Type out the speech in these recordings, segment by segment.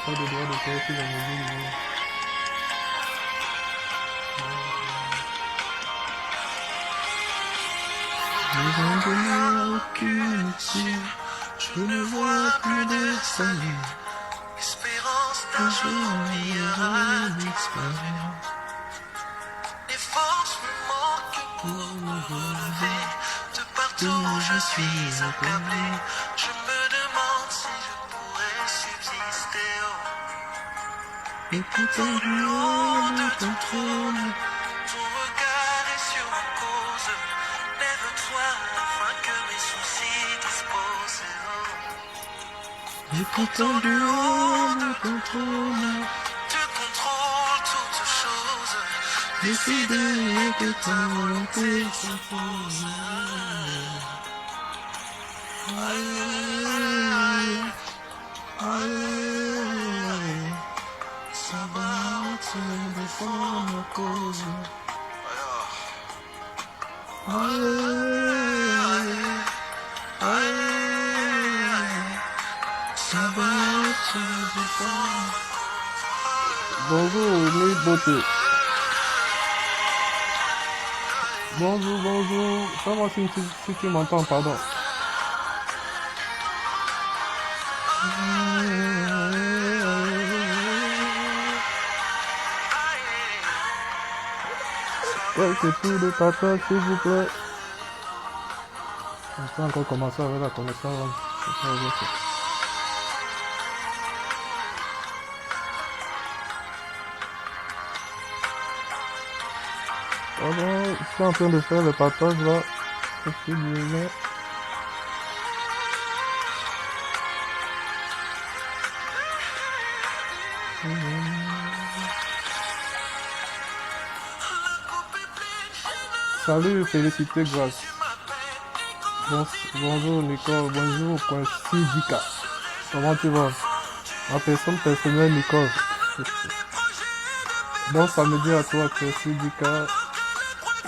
pas de droit d'auteur sur la musique. Nous en donnons aucune issue. Je ne vois plus de salut. Espérance d'un jour meilleur à expérience. Les forces me manquent pour me relever. De partout où je suis accablé, je me demande si je pourrais subsister. Et pourtant du haut de ton trône, ton regard est sur ma cause. Lève-toi afin que mes soucis disposent. et pourtant du haut de ton trône, Tu contrôles toutes choses. décider que ta volonté s'impose. Aïe, aïe, ça va te défendre ma cause. Aïe, aïe, ça va te défendre. Bonjour, mes beautés. Bonjour, bonjour. Ça va si tu m'entends, pardon. Quelques tours de partage, s'il vous plaît. On peut encore commencer avec la connexion. Pardon, je suis en train de faire le partage là. Possiblement. Salut, félicité, grâce. Bonjour Nicole, bonjour Quincy Dika. Comment tu vas? Ma personne personnelle Nicole. Bon samedi à toi Quincy Dika.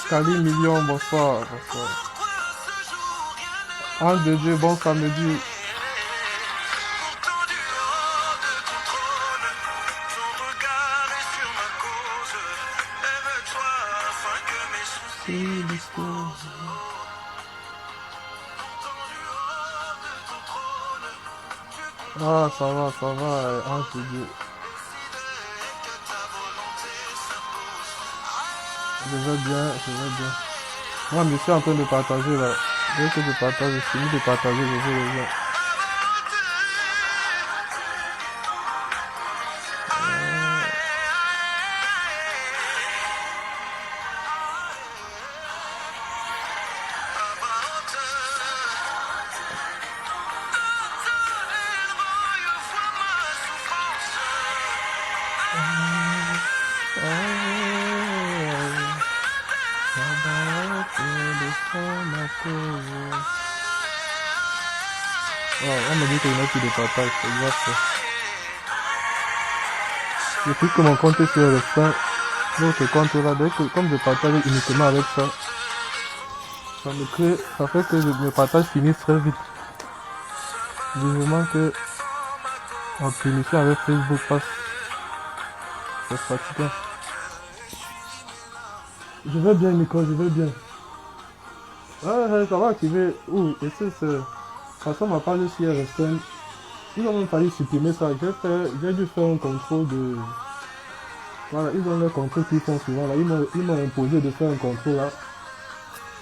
Kali Million, bonsoir, bonsoir. Ange de Dieu, bon samedi. Ah, ça va, Ange de Dieu. Je vais bien. Moi, je suis en train de partager là. Dès que je partage, je finis de partager, je vais les gens. On me dit qu'il n'y a plus de partage, c'est grave ça. Depuis que mon compte est sur le fin, l'autre compte là, comme je partage uniquement avec ça, ça fait que mes partages finissent très vite. Vivement que en punition avec Facebook passe. C'est fatigant. Je vais bien Nicole, je vais bien. Ouais, ça va activer. Ouh, et c'est ça. De toute façon, ma page sur RSN, ils ont même fallu supprimer ça. J'ai dû faire un contrôle de... Voilà, ils ont le contrôle qu'ils font souvent là. Ils m'ont imposé de faire un contrôle là.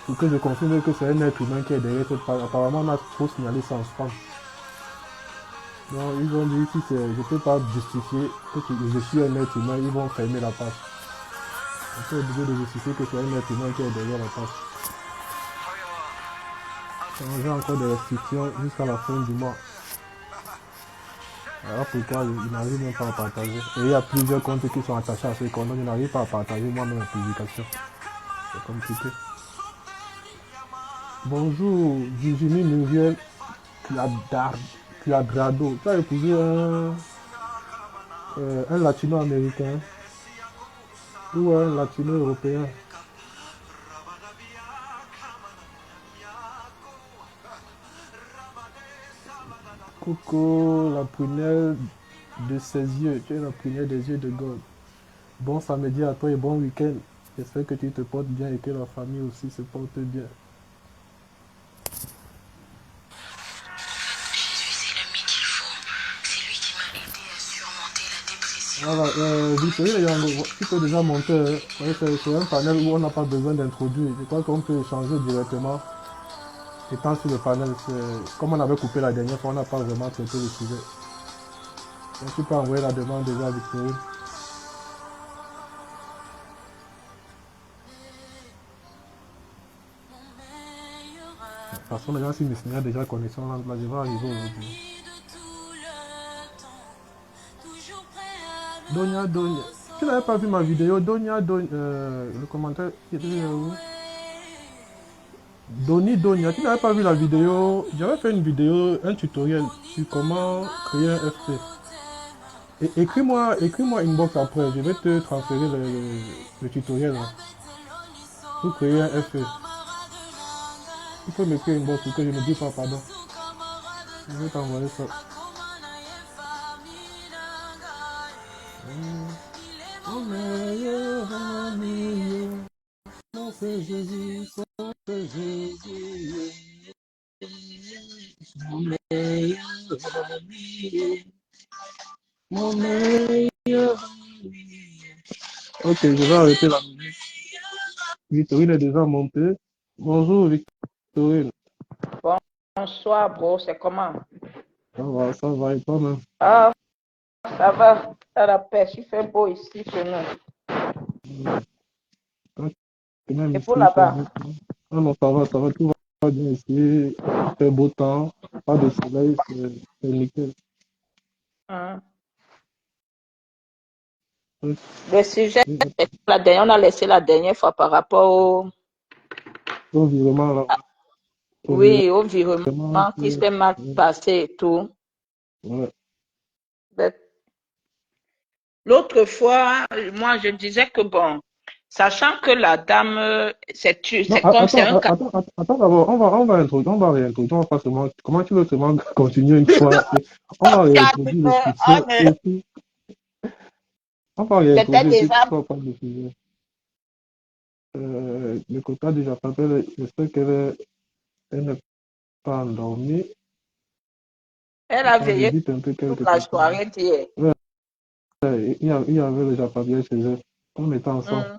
Pour que je confirme que c'est un être humain qui est derrière cette page. Apparemment, on a trop signalé ça en spam. Donc, ils ont dit si je ne peux pas justifier que je suis un être humain, ils vont fermer la page. On est obligé de justifier que c'est un être humain qui est derrière la page. J'ai encore des restrictions jusqu'à la fin du mois. Alors pourquoi il n'arrive même pas à partager. Et il y a plusieurs comptes qui sont attachés à ce compte, donc je n'arrive pas à partager moi-même la publication. C'est compliqué. Bonjour Virginie Muriel Cuadrado. Tu as épousé un latino-américain ou un latino-européen? Coucou la prunelle de ses yeux. Tu es la première des yeux de God. Bon samedi à toi et bon week-end. J'espère que tu te portes bien et que la famille aussi se porte bien. Jésus, c'est l'ami qu'il faut. C'est lui qui m'a aidé à surmonter la dépression. Voilà, Victorine, tu peux déjà monter. Hein. Ouais, c'est un panel où on n'a pas besoin d'introduire. Je crois qu'on peut échanger directement. Étant sur le panel, comme on avait coupé la dernière fois, on n'a pas vraiment traité le sujet. Donc tu peux envoyer la demande déjà à Victorine. De toute façon, les gens, si Messina a déjà connexion, là, je vais arriver aujourd'hui. Donia, Donia. Tu n'avais pas vu ma vidéo, Donia, Donia. Le commentaire, il était où? Donia, tu n'avais pas vu la vidéo. J'avais fait une vidéo, un tutoriel sur comment créer un FT. Écris-moi inbox après, je vais te transférer le tutoriel là, pour créer un FT. Il faut m'écrire inbox pour que je ne dise pas pardon. Je vais t'envoyer ça. Mon meilleur ami, mon frère Jésus, mon frère Jésus, mon meilleur ami, mon meilleur ami. Ok, je vais arrêter la musique. Victorine est déjà montée. Bonjour Victorine. Bonsoir, bro, c'est comment? Ça va et toi-même? Ah, ça va, à la pêche, il fait beau ici chez nous. Même Et ici, pour il fait là-bas? beau temps. Ah non, ça va, tout va bien ici. Il fait beau temps, pas de soleil, c'est nickel. Hein. Oui, Le sujet, oui, on a laissé la dernière fois par rapport au virement là, au oui, au virement virement, qui s'est mal passé et tout. ouais. Mais l'autre fois, moi, je disais que bon, sachant que la dame, c'est Non, comme, c'est un cas. attends d'abord, on va introduire, on va réintroduire, on va pas seulement, comment tu veux seulement continuer une fois, on va réintroduire le sujet, et puis, on va C'était réintroduire, et puis, déjà, on va parler du sujet. Le quota déjà s'appelle, j'espère elle n'est pas endormie. elle a Attends, veillé j'édite un peu toute quelques la personnes. soirée d'hier. Ouais, il y avait le Japabiel chez eux. On était ensemble.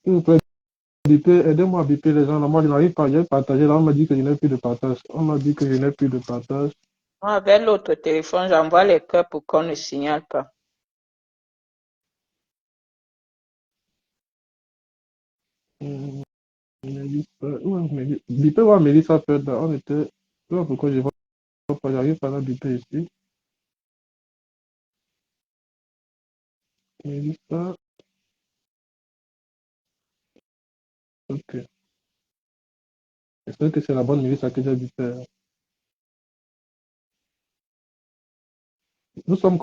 S'il vous plaît, aidez-moi à biper les gens. Là, moi, je n'arrive pas. J'ai partagé. Là, on m'a dit que je n'ai plus de partage. On m'a dit que je n'ai plus de partage. Avec l'autre téléphone, j'envoie les cœurs pour qu'on ne signale pas. Biper, ouais, Mélissa peut être là. On était. Je sais pas pourquoi je vois pas. J'arrive pas à biper ici. Mélissa. Ok. J'espère que c'est la bonne Mélissa que j'ai bipé. Nous sommes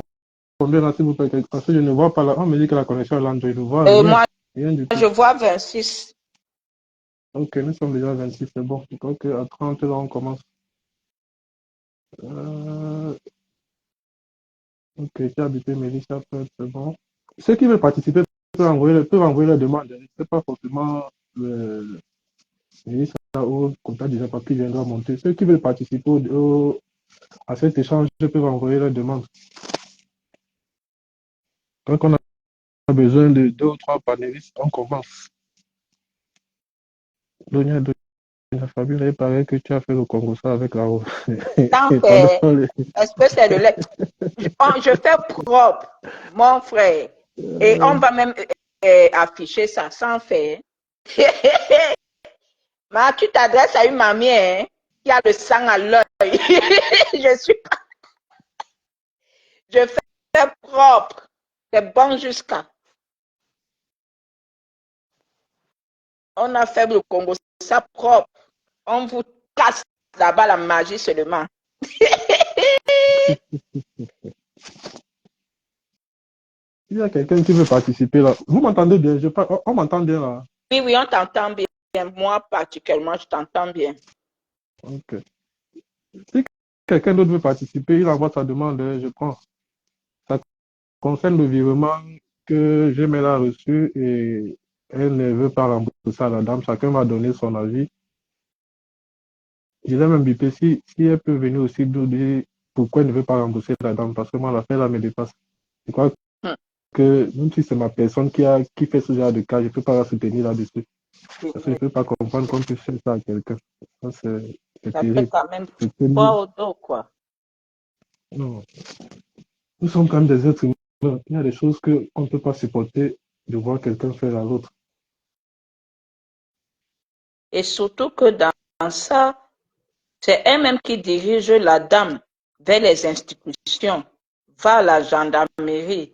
combien là, s'il vous plaît? Parce que je ne vois pas là. On me dit que la connexion est lente. Je ne vois Et rien. moi, Rien du tout. je vois 26. Ok, nous sommes déjà à 26, c'est bon. Je crois qu'à 30, là, on commence. Ok, j'ai habité Mélissa, c'est bon. Ceux qui veulent participer peuvent envoyer la demande. C'est pas forcément Mélissa ou Contact déjà papier viendra monter. Ceux qui veulent participer à cet échange peuvent envoyer la demande. Quand on a besoin de 2 ou 3 panélistes, on commence. Donia, Fabien, il paraît que tu as fait le Congo ça avec la roue. Tant fait, est-ce que c'est le lait? Je fais propre, mon frère. Et on va même afficher ça sans faire. Mais tu t'adresses à une mamie qui a le sang à l'œil. Je suis pas. Je fais propre. C'est bon jusqu'à. On a fait le Congo ça propre. On vous casse là-bas la magie seulement. Il y a quelqu'un qui veut participer là. Vous m'entendez bien? On m'entend bien là. Oui, oui, on t'entend bien. Moi, particulièrement, je t'entends bien. Ok. Si quelqu'un d'autre veut participer, il envoie sa demande, je prends. Ça concerne le virement que Gmail a reçu et elle ne veut pas rembourser à la dame. Chacun va donner son avis. Je l'ai même bipé si elle peut venir aussi nous dire pourquoi elle ne veut pas rembourser la dame, parce que moi, l'affaire là me dépasse. Je crois Hmm. que même si c'est ma personne qui fait ce genre de cas, je ne peux pas la soutenir là-dessus. Parce que je ne peux pas comprendre qu'on puisse faire ça à quelqu'un. Ça, c'est Ça fait terrible. quand même C'est terrible. poids au dos, quoi. Non. Nous sommes quand même des êtres humains. Il y a des choses qu'on ne peut pas supporter de voir quelqu'un faire à l'autre. Et surtout que dans ça, c'est elle-même qui dirige la dame vers les institutions, va à la gendarmerie.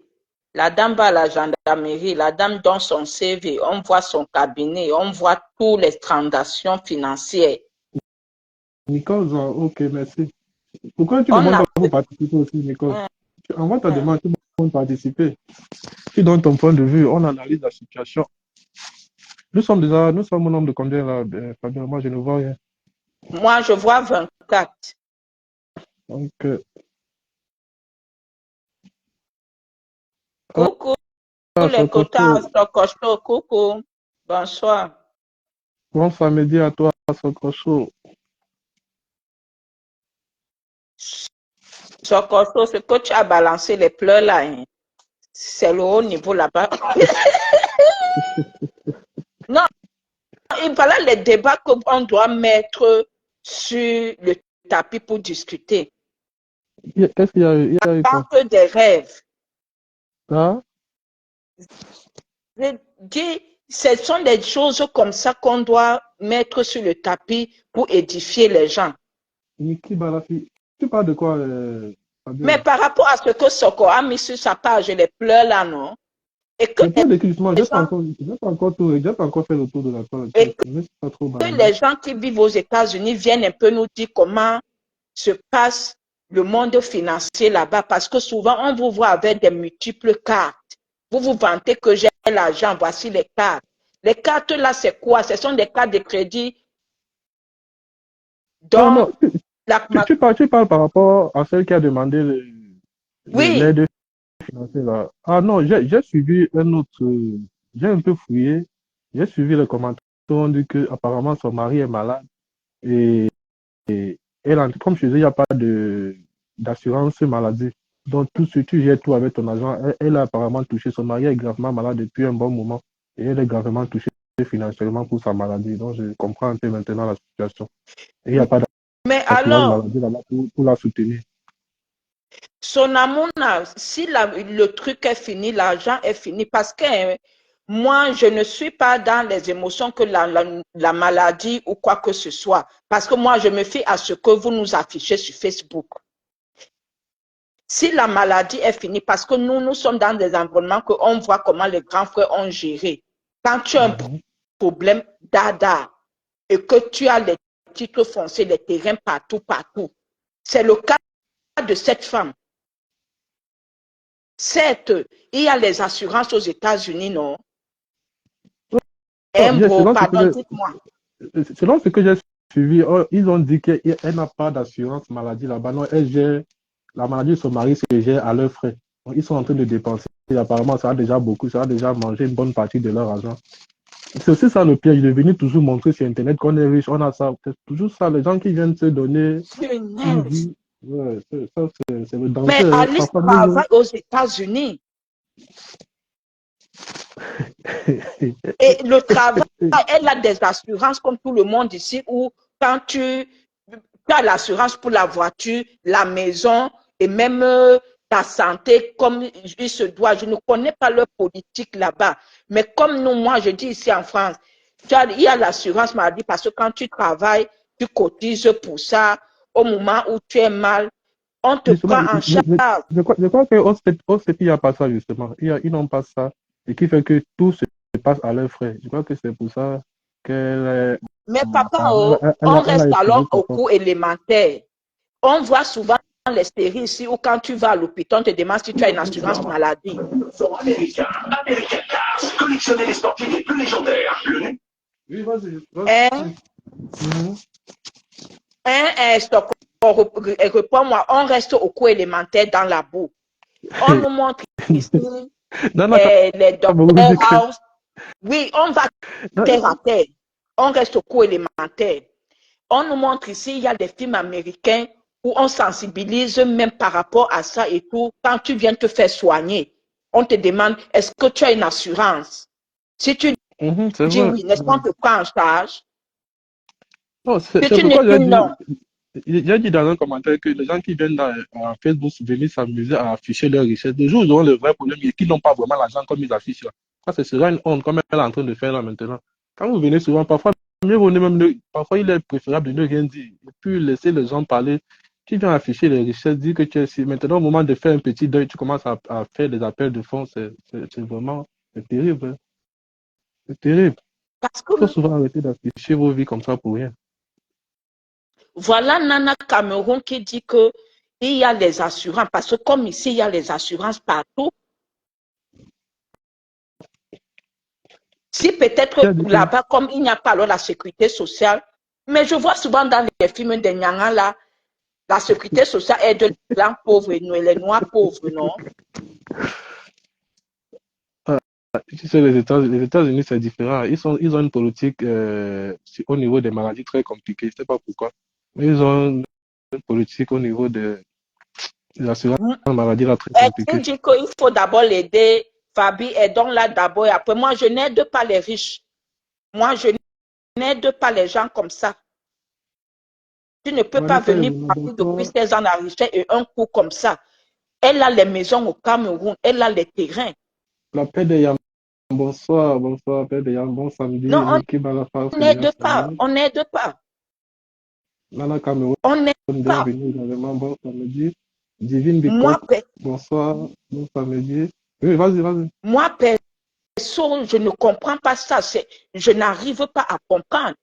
La dame va à la gendarmerie, la dame donne son CV, on voit son cabinet, on voit toutes les transactions financières. Nicole, ok, merci. Pourquoi tu ne On demandes a... pas pour participer aussi, Nicole? Hum, Tu envoies ta hum. demande, tu demandes participer. Tu donnes ton point de vue, on analyse la situation. Nous sommes au nombre de combien là, Fabien? Moi, je ne vois rien. Moi, je vois 24. Donc, Coucou, les quotas, Sokoto, Sokoto, coucou. Bonsoir. bon samedi à toi, Sokoto. Sokoto, ce que tu as balancé les pleurs là, hein, c'est le haut niveau là-bas. Non, et voilà les débats qu'on doit mettre sur le tapis pour discuter. Qu'est-ce qu'il y a eu? Il y a eu Tant quoi? que des rêves. Ah, Je dis, ce sont des choses comme ça qu'on doit mettre sur le tapis pour édifier les gens. Niki Balafi. Tu parles de quoi, Mais Fabiola? par rapport à ce que Soko a mis sur sa page, les pleurs là, non? Et que Je parle de qui, justement, les gens, j'ai pas encore fait le tour de la page. et Je ne suis pas trop que baladé. les gens qui vivent aux États-Unis viennent un peu nous dire comment se passe le monde financier là-bas. Parce que souvent, on vous voit avec des multiples cartes. Vous vous vantez que j'ai l'argent, voici les cartes. Les cartes là, c'est quoi? Ce sont des cartes de crédit Non, dont non, la... tu parles par rapport à celle qui a demandé Oui, l'aide financière là. Ah non, j'ai suivi un autre, j'ai un peu fouillé, j'ai suivi les commentaires, on dit que apparemment son mari est malade et elle, comme je disais, il n'y a pas d'assurance maladie. Donc, tout ce tu gères tout avec ton agent. Elle a apparemment touché. Son mari est gravement malade depuis un bon moment. Et elle est gravement touchée financièrement pour sa maladie. Donc, je comprends un peu maintenant la situation. Et il n'y a pas mais d'assurance alors, maladie là-bas pour la soutenir. son amour, si le truc est fini, l'argent est fini, parce que moi, je ne suis pas dans les émotions que la maladie ou quoi que ce soit, parce que moi, je me fie à ce que vous nous affichez sur Facebook. Si la maladie est finie, parce que nous sommes dans des environnements que on voit comment les grands frères ont géré. Quand tu as un problème d'ADA et que tu as les titres fonciers, les terrains partout, partout, c'est le cas de cette femme. Certes, il y a les assurances aux États-Unis, non? Un Non, bro, pardon, dites-moi. selon ce que j'ai suivi, ils ont dit qu'elle n'a pas d'assurance maladie là-bas. Non, elle gère la maladie de son mari, se gère à leurs frais. Donc, ils sont en train de dépenser. Et apparemment, ça a déjà beaucoup, ça a déjà mangé une bonne partie de leur argent. C'est aussi ça le piège, de venir toujours montrer sur Internet qu'on est riche, on a ça. C'est toujours ça, les gens qui viennent se donner une Punaise. vie. Ouais, ça, c'est le Mais danger. Hein. Alice Parfois, travaille aux États-Unis. Et le travail, elle a des assurances comme tout le monde ici, où quand tu as l'assurance pour la voiture, la maison et même ta santé comme il se doit. Je ne connais pas leur politique là-bas. Mais comme nous, moi, je dis ici en France, il y a l'assurance maladie parce que quand tu travailles, tu cotises pour ça. Au moment où tu es mal, on te justement, prend en charge. je crois qu'au CEPI, il n'y a pas ça, justement. Ils n'ont pas ça. Et qui fait que tout se passe à leurs frais. Je crois que c'est pour ça qu'elle Mais papa, oh, on elle a reste épousé alors son au pote. cours élémentaire. On voit souvent les séries ici où quand tu vas à l'hôpital, on te demande si tu as une assurance maladie. Sont américains. American Cars. Collectionnez les sportifs les plus légendaires. Oui, vas-y. Hein? Mhm. Hein, hein, Réponds-moi, on reste au cours élémentaire dans la boue. On nous montre ici Nana les Cameroun docteurs dit que... House. Oui, on va terre à terre. On reste au cours élémentaire. On nous montre ici, il y a des films américains où on sensibilise même par rapport à ça et tout. Quand tu viens te faire soigner, on te demande, est-ce que tu as une assurance? Si tu c'est dis vrai. oui, n'est-ce pas, on te prend en charge? Non, Si c'est tu ne pourquoi dis non, j'ai dit dans un commentaire que les gens qui viennent à Facebook venir s'amuser à afficher leur richesse, le jour où ils auront le vrai problème, et qu'ils n'ont pas vraiment l'argent comme ils affichent là. Ça, ce sera une honte comme elle est en train de faire là maintenant. Quand vous venez souvent, parfois, mieux vaut même parfois il est préférable de ne rien dire et puis laisser les gens parler. Tu viens afficher les richesses, dire que tu es si maintenant au moment de faire un petit deuil, tu commences à faire des appels de fonds, c'est vraiment c'est terrible. Hein. C'est terrible. parce Il faut que souvent arrêter d'afficher vos vies comme ça pour rien. voilà Nana Cameroun qui dit que il y a les assurances, parce que comme ici, il y a les assurances partout. Si peut-être là-bas, comme il n'y a pas alors la sécurité sociale, mais je vois souvent dans les films des Nyanga là, la sécurité sociale aide les blancs pauvres et les noirs pauvres, non? Tu sais, les États-Unis, c'est différent. Ils ont une politique au niveau des maladies très compliquée. Je ne sais pas pourquoi. Mais ils ont une politique au niveau de l'assurance maladie là, très Tu compliquée. dis qu'il faut d'abord l'aider, Fabi, aidons-la d'abord et après. Moi, je n'aide pas les riches. Moi, je n'aide pas les gens comme ça. Tu ne peux pas Vanessa, venir partir depuis 16 ans en richesse et un coup comme ça. Elle a les maisons au Cameroun, elle a les terrains. la paix des Yams. Bonsoir, bonsoir, paix des Yams. Bon samedi. Non, Niki Balafar, on Seigneur n'aide pas, Samuel. on n'aide pas. Nana Cameroun, On n'aide pas. bienvenue également. Bon samedi. Divine Moi, Bicop, bonsoir, bon samedi. Oui, vas-y, vas-y. moi, perso, je ne comprends pas ça. Je n'arrive pas à comprendre.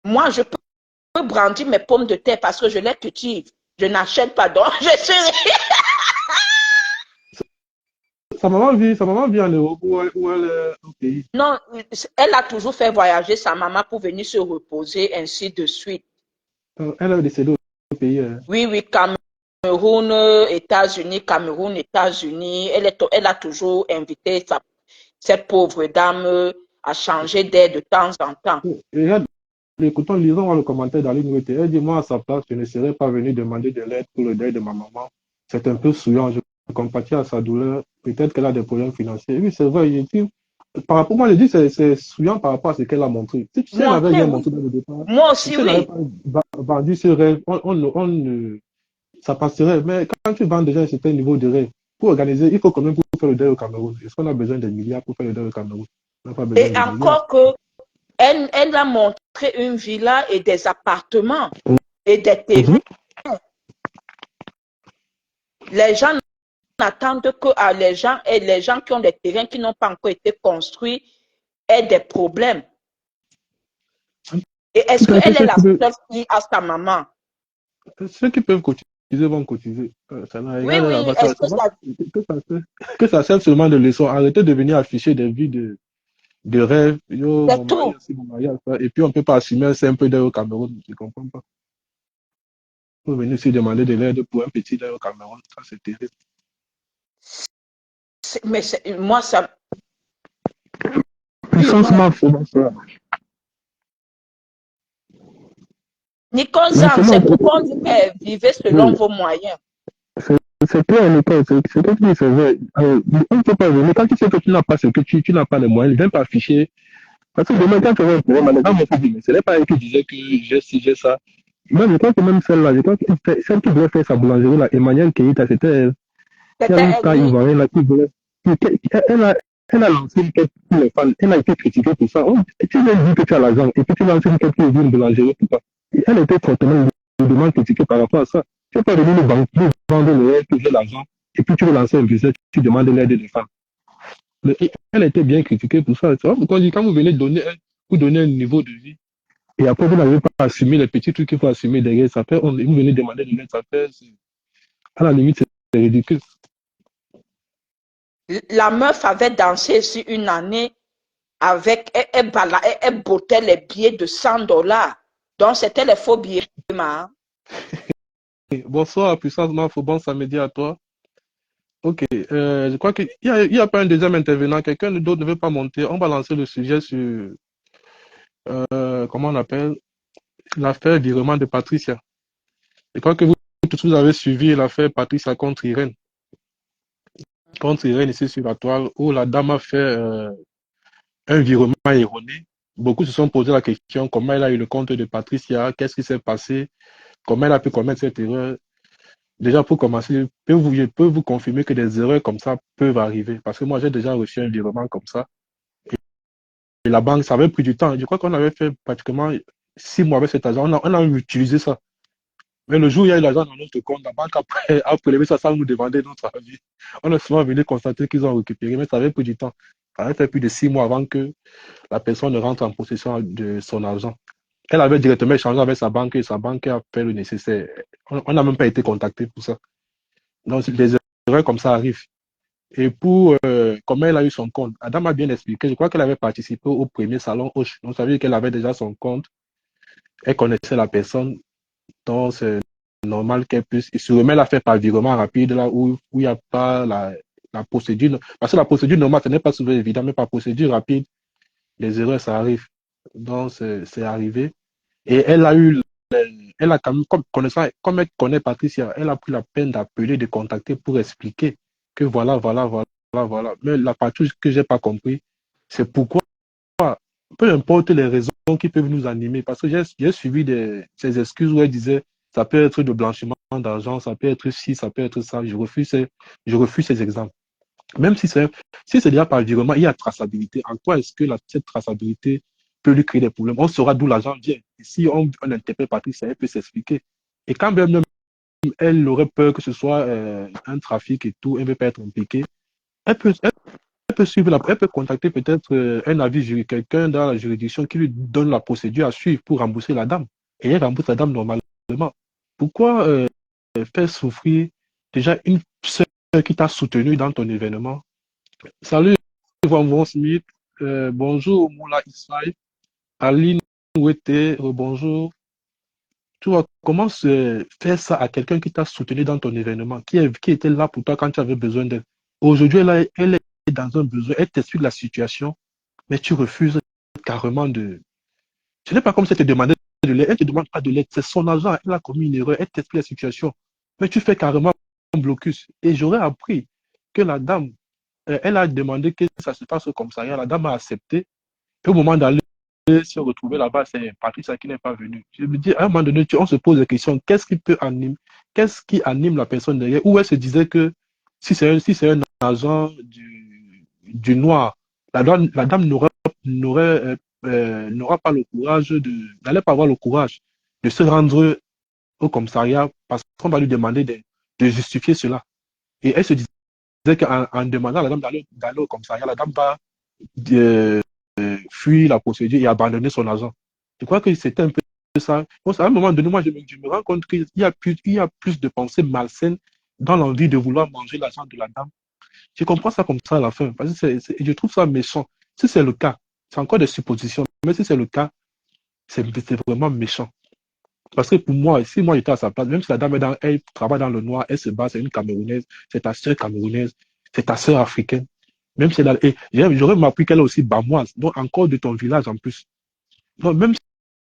Moi, je peux brandir mes pommes de terre parce que je les cultive. Je n'achète pas, donc je suis... Sa maman vit en Europe ou elle est au pays. Non, elle a toujours fait voyager sa maman pour venir se reposer, ainsi de suite. Elle est décédée au pays. Oui, oui, Cameroun, États-Unis, Cameroun, États-Unis. Elle a toujours invité cette pauvre dame à changer d'air de temps en temps. Et regarde, écoutons, lisons le commentaire dans l'unité. Elle dit, moi, à sa place, je ne serais pas venu demander de l'aide pour le deuil de ma maman. C'est un peu souillant. Je compatis à sa douleur. Peut-être qu'elle a des problèmes financiers. Oui, c'est vrai. Je dis, par rapport, moi, je dis, c'est souillant par rapport à ce qu'elle a montré. Si elle avait rien montré dans le départ, Moi si aussi, elle n'avait oui. pas vendu ce rêve, ça passerait. Mais quand tu vends déjà un certain niveau de rêve, pour organiser, il faut quand même pour faire le deuil au Cameroun. Est-ce qu'on a besoin de milliards pour faire le deuil au Cameroun? On n'a pas besoin Et de milliards. encore que, elle a montré une villa et des appartements et des terrains. Les gens n'attendent que les gens et les gens qui ont des terrains qui n'ont pas encore été construits aient des problèmes. Et est-ce qu'elle est la seule qui a sa maman? Ceux qui peuvent cotiser vont cotiser. Ça n'a Oui, rien à oui, voir. est-ce que ça... Que ça serve seulement de leçon. Arrêtez de venir afficher des vies de rêve. Yo, C'est mon mari, tout. aussi, mon mari, ça. Et puis on ne peut pas assumer un simple deuil au Cameroun. Je ne comprends pas. Vous venez aussi demander de l'aide pour un petit deuil au Cameroun. Ça, c'est terrible. Mais moi, ça... Puissance Nicole Zam, c'est pourquoi on dit qu'elle vivait selon vos moyens. C'est clair, Nicole, c'est comme tu dis, c'est vrai. On ne peut pas venir. Quand tu sais que tu n'as pas ce que tu n'as pas les moyens, ne viens pas afficher. Parce que demain, quand tu auras un problème, les gens vont se dire, mais ce n'est pas elle qui disait que j'ai ci, j'ai ça. Même, je crois que même celle-là, je crois que celle qui voulait faire sa boulangerie, là, Emmanuel Keïta, c'était elle. Il y a une star ivoirienne là qui voulait. Elle a lancé une quête pour les fans. Elle a été critiquée pour ça. Oh, tu viens de dire que tu as l'argent et puis tu lances une quête pour ouvrir une boulangerie pour toi. Elle était fortement critiquée par rapport à ça. Tu ne peux pas venir nous vendre le rêve que j'ai l'argent et puis tu veux lancer un business, tu demandes l'aide des femmes. Mais elle a été bien critiquée pour ça. Tu vois, pourquoi on dit quand vous venez vous donner un niveau de vie et après vous n'avez pas assumé les petits trucs qu'il faut assumer derrière, ça fait, vous venez demander de l'aide, ça fait, à la limite, c'est ridicule. La meuf avait dansé ici une année avec, elle bottait les billets de $100. Donc, c'était les faux billets. Ma. Bonsoir, puissance Mafo, bon samedi à toi. Ok, je crois qu'il y a pas un deuxième intervenant, quelqu'un d'autre ne veut pas monter. On va lancer le sujet sur, comment on appelle, l'affaire virement de Patricia. Je crois que vous tous vous avez suivi l'affaire Patricia contre Irène ici sur la toile, où la dame a fait un virement erroné. Beaucoup se sont posé la question comment elle a eu le compte de Patricia, qu'est-ce qui s'est passé, comment elle a pu commettre cette erreur. Déjà, pour commencer, je peux vous confirmer que des erreurs comme ça peuvent arriver. Parce que moi, j'ai déjà reçu un virement comme ça. Et la banque, ça avait pris du temps. Je crois qu'on avait fait pratiquement 6 mois avec cet agent. On a utilisé ça. Mais le jour où il y a eu l'argent dans notre compte, la banque après a prélevé ça sans nous demander notre avis. On a souvent venu constater qu'ils ont récupéré, mais ça avait pris du temps. Ça avait fait plus de 6 mois avant que la personne ne rentre en possession de son argent. Elle avait directement échangé avec sa banque et sa banque a fait le nécessaire. On n'a même pas été contacté pour ça. Donc, des erreurs comme ça arrivent. Et pour comment elle a eu son compte, Adam a bien expliqué. Je crois qu'elle avait participé au premier salon Hoche. Donc, ça veut dire qu'elle avait déjà son compte. Elle connaissait la personne. Donc, c'est normal qu'elle puisse. Et sûrement, elle a fait par virement rapide, là où il n'y a pas la procédure. Parce que la procédure normale, ce n'est pas souvent évident, mais par procédure rapide, les erreurs, ça arrive. Donc, c'est arrivé. Et elle a eu. Elle a quand même, comme elle connaît Patricia, elle a pris la peine d'appeler, de contacter pour expliquer que voilà. Mais la partie que j'ai pas compris, c'est pourquoi, peu importe les raisons qui peuvent nous animer, parce que j'ai suivi ces excuses où elle disait, ça peut être de blanchiment d'argent, ça peut être ci, ça peut être ça. Je refuse ces exemples. Même si c'est déjà par virement, il y a traçabilité. En quoi est-ce que cette traçabilité peut lui créer des problèmes? On saura d'où l'argent vient. Et si on interpelle Patricia, elle peut s'expliquer. Et quand même elle aurait peur que ce soit un trafic et tout, elle ne veut pas être impliquée, elle peut suivre elle peut contacter peut-être un avis juridique, quelqu'un dans la juridiction qui lui donne la procédure à suivre pour rembourser la dame. Et elle rembourse la dame normalement. Pourquoi faire souffrir déjà une sœur qui t'a soutenu dans ton événement? Salut, Van Smith. Bonjour, Moula Ismail. Aline Ouete, bonjour. Tu vois, comment faire ça à quelqu'un qui t'a soutenu dans ton événement, qui était là pour toi quand tu avais besoin d'elle. Aujourd'hui, elle est dans un besoin, elle t'explique la situation, mais tu refuses carrément de. Ce n'est pas comme si elle te demandait de l'aide, elle ne te demande pas de l'aide, c'est son argent, elle a commis une erreur, elle t'explique la situation, mais tu fais carrément un blocus. Et j'aurais appris que la dame, elle a demandé que ça se passe comme ça, et la dame a accepté, et au moment d'aller se retrouver là-bas, c'est Patricia qui n'est pas venu. Je me dis, à un moment donné, on se pose la question, qu'est-ce qui anime la personne derrière? Ou elle se disait que si c'est un agent du noir, la dame n'aura pas le courage n'allait pas avoir le courage de se rendre au commissariat parce qu'on va lui demander de justifier cela. Et elle se disait qu'en demandant à la dame d'aller au commissariat, la dame va euh, fuir la procédure et abandonner son agent. Je crois que c'était un peu ça. Donc, à un moment donné, moi, je me rends compte qu'il y a plus de pensées malsaines dans l'envie de vouloir manger l'argent de la dame. Je comprends ça comme ça à la fin, parce que je trouve ça méchant. Si c'est le cas, c'est encore des suppositions, mais si c'est le cas, c'est vraiment méchant. Parce que pour moi, si moi j'étais à sa place, même si la dame elle travaille dans le noir, elle se bat, c'est une Camerounaise, c'est ta sœur camerounaise, c'est ta sœur africaine. Même si et j'aurais appris qu'elle est aussi bamoise, donc encore de ton village en plus. Donc même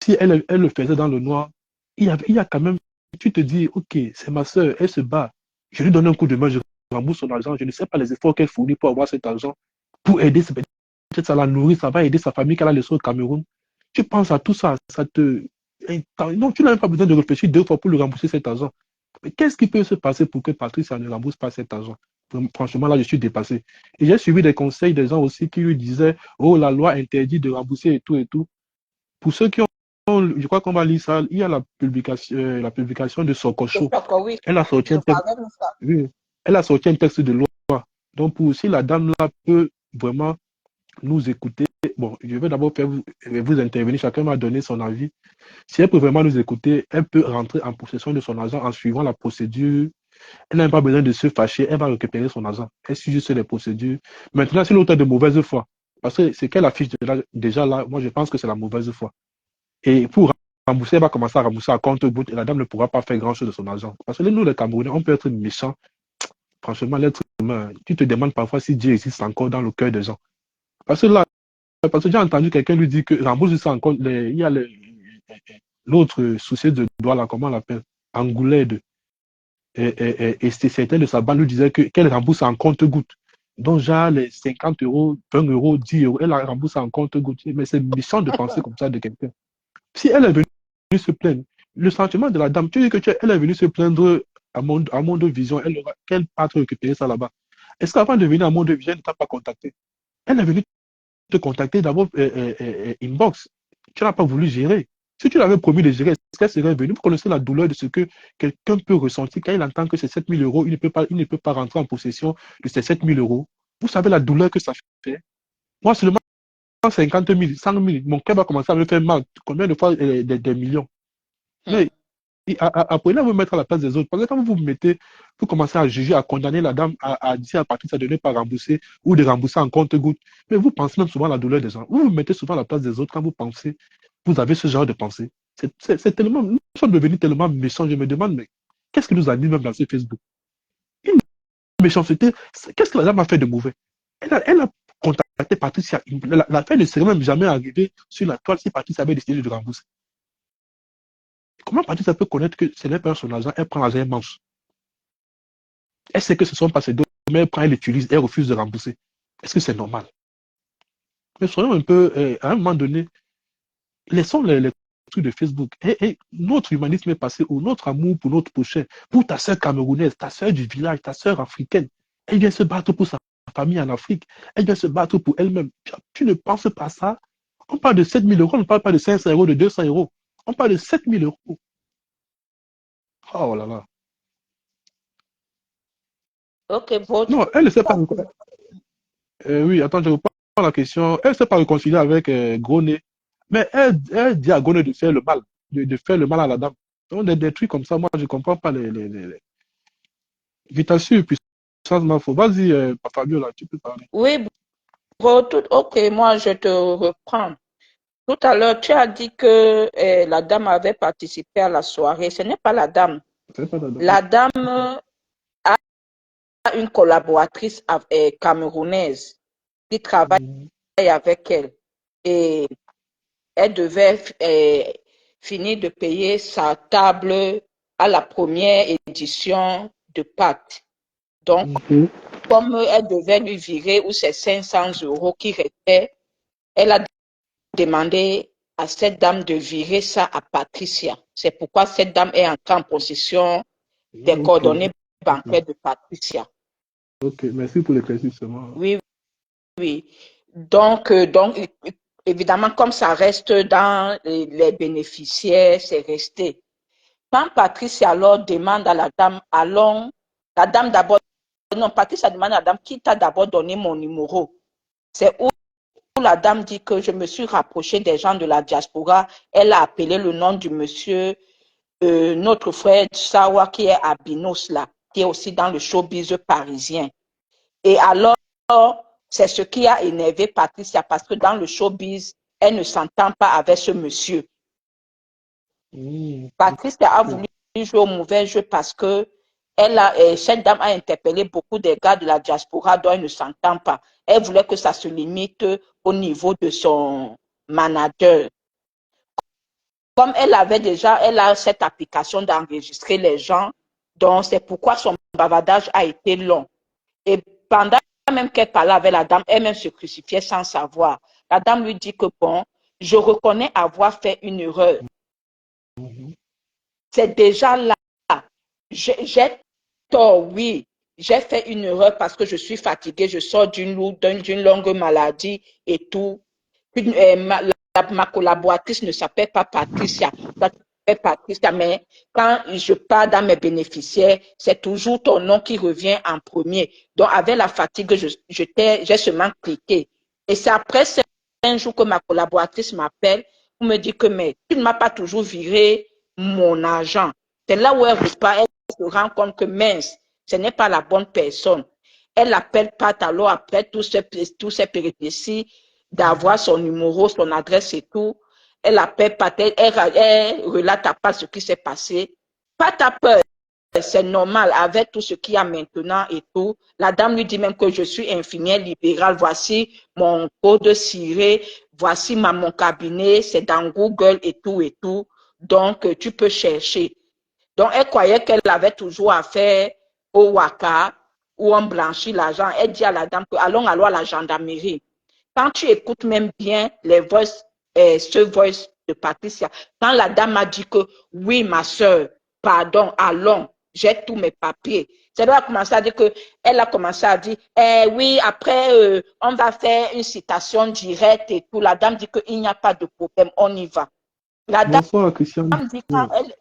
si elle le faisait dans le noir, il y a quand même, tu te dis, ok, c'est ma sœur, elle se bat, je lui donne un coup de main, je rembourse son argent, je ne sais pas les efforts qu'elle fournit pour avoir cet argent, pour aider, peut-être ça la nourrit, ça va aider sa famille qu'elle a laissée au Cameroun. Tu penses à tout ça, ça te. Non, tu n'as même pas besoin de réfléchir 2 fois pour lui rembourser cet argent. Mais qu'est-ce qui peut se passer pour que Patrice ne rembourse pas cet argent? Franchement, là, je suis dépassé. Et j'ai suivi des conseils des gens aussi qui lui disaient, oh, la loi interdit de rembourser et tout et tout. Pour ceux qui ont, je crois qu'on va lire ça, il y a la publication de Sokocho. Oui, Elle a sorti je un texte, parlais de ça. oui, elle a sorti un texte de loi. Donc, si la dame là peut vraiment nous écouter, bon, je vais d'abord faire vous intervenir, chacun m'a donné son avis. Si elle peut vraiment nous écouter, elle peut rentrer en possession de son argent en suivant la procédure. Elle n'a pas besoin de se fâcher, elle va récupérer son argent. Elle suit juste les procédures. Maintenant, c'est l'auteur de mauvaise foi. Parce que c'est qu'elle affiche déjà là, moi je pense que c'est la mauvaise foi. Et pour rembourser, elle va commencer à rembourser à compte-gouttes et la dame ne pourra pas faire grand-chose de son argent. Parce que nous, les Camerounais, on peut être méchants. Franchement, l'être humain, tu te demandes parfois si Dieu existe encore dans le cœur des gens. Parce que là, parce que j'ai entendu quelqu'un lui dire que rembourse ça encore, il y a l'autre souci de droit là, comment on l'appelle? Angoulède. Et certains de sa bande lui disaient qu'elle rembourse en compte-gouttes. Donc, genre, les 50 euros, 20 euros, 10 euros, elle la rembourse en compte-gouttes. Mais c'est méchant de penser comme ça de quelqu'un. Si elle est venue se plaindre, le sentiment de la dame, tu dis que elle est venue se plaindre à Monde Vision, qu'elle part récupérer ça là-bas. Est-ce qu'avant de venir à Monde Vision, elle ne t'a pas contacté? Elle est venue te contacter d'abord inbox. Tu n'as pas voulu gérer. Si tu l'avais promis de gérer, est-ce qu'elle serait venue? Vous connaissez la douleur de ce que quelqu'un peut ressentir quand il entend que c'est 7 000 euros, il ne peut pas rentrer en possession de ces 7 000 euros. Vous savez la douleur que ça fait? Moi, seulement 50 000, 100 000, mon cœur va commencer à me faire mal. Combien de fois des millions? Mais apprenez à vous mettre à la place des autres. Parce que quand vous vous mettez, vous commencez à juger, à condamner la dame, à dire à partir de ne pas rembourser ou de rembourser en compte-gouttes. Mais vous pensez même souvent à la douleur des gens. Vous vous mettez souvent à la place des autres quand vous pensez, vous avez ce genre de pensée. C'est tellement, nous sommes devenus tellement méchants. Je me demande, mais qu'est-ce qui nous anime même dans ce Facebook? Une méchanceté, qu'est-ce que la dame a fait de mauvais? Elle a contacté Patricia. L'affaire ne serait même jamais arrivée sur la toile si Patricia avait décidé de rembourser. Comment Patricia peut connaître que ce n'est pas son argent, elle prend l'argent et mange? Elle sait que ce ne sont pas ses dons, mais elle prend, elle l'utilise, elle refuse de rembourser. Est-ce que c'est normal? Mais soyons un peu, à un moment donné, laissons les trucs de Facebook. Et notre humanisme est passé où? Notre amour pour notre prochain, pour ta soeur camerounaise, ta soeur du village, ta soeur africaine. Elle vient se battre pour sa famille en Afrique. Elle vient se battre pour elle-même. Tu ne penses pas à ça? On parle de 7 000 euros, on ne parle pas de 500 euros, de 200 euros. On parle de 7 000 euros. Oh là là. Ok, votre... Non, elle ne sait pas. Oui, attends, je reprends la question. Elle ne s'est pas réconciliée avec Gros-Nez, mais elle dit à Gros-Nez de faire le mal, de faire le mal à la dame. Donc, des trucs comme ça, moi, je ne comprends pas les... Vite sûr, puissance m'info. Vas-y, Fabio, là, tu peux parler. Oui, bro, ok, moi je te reprends. Tout à l'heure, tu as dit que la dame avait participé à la soirée. Ce n'est pas la dame. C'est pas d'accord. La dame a une collaboratrice camerounaise qui travaille avec elle. Et elle devait finir de payer sa table à la première édition de Pâques. Donc, comme elle devait lui virer ou ses 500 euros qui restaient, elle a demandé à cette dame de virer ça à Patricia. C'est pourquoi cette dame est entrée en possession des coordonnées bancaires de Patricia. Ok, merci pour l'éclaircissement. Oui, oui. Donc, évidemment, comme ça reste dans les bénéficiaires, c'est resté. Quand Patricia alors demande à la dame, allons, la dame d'abord, non, Patricia demande à la dame, qui t'a d'abord donné mon numéro? C'est où la dame dit que je me suis rapprochée des gens de la diaspora. Elle a appelé le nom du monsieur, notre frère Sawa, qui est à Binos, là, qui est aussi dans le showbiz parisien. Et alors, c'est ce qui a énervé Patricia, parce que dans le showbiz, elle ne s'entend pas avec ce monsieur. Patricia a voulu jouer au mauvais jeu parce que cette dame a interpellé beaucoup des gars de la diaspora dont elle ne s'entend pas. Elle voulait que ça se limite au niveau de son manager. Comme elle a cette application d'enregistrer les gens, donc c'est pourquoi son bavardage a été long. Et pendant même qu'elle parlait avec la dame, elle-même se crucifiait sans savoir. La dame lui dit que bon, je reconnais avoir fait une erreur. C'est déjà là. J'ai tort, oui. J'ai fait une erreur parce que je suis fatiguée, je sors d'une longue maladie et tout. Ma collaboratrice ne s'appelle pas Patricia. Ça s'appelle Patricia, mais quand je pars dans mes bénéficiaires, c'est toujours ton nom qui revient en premier. Donc, avec la fatigue, j'ai seulement cliqué. Et c'est après un jour que ma collaboratrice m'appelle pour me dire que mais tu ne m'as pas toujours viré mon argent. C'est là où elle repart, elle se rend compte que mince, ce n'est pas la bonne personne. Elle appelle Pat alors après tous ces péripéties d'avoir son numéro, son adresse et tout. elle appelle Patricia, elle relate à pas ce qui s'est passé. Pas ta peur. C'est normal avec tout ce qu'il y a maintenant et tout. La dame lui dit même que je suis infirmière libérale. Voici mon code ciré. Voici mon cabinet. C'est dans Google et tout et tout. Donc, tu peux chercher. Donc, elle croyait qu'elle avait toujours affaire au Waka où on blanchit l'argent. Elle dit à la dame que allons alors à la gendarmerie. Quand tu écoutes même bien les voices, ce voice de Patricia, quand la dame a dit que oui, ma soeur, pardon, allons, j'ai tous mes papiers. C'est là qu'elle a commencé à dire que, elle a commencé à dire, oui, après, on va faire une citation directe et tout. La dame dit qu'il n'y a pas de problème, on y va. La dame Bonsoir, Christian. dit quand elle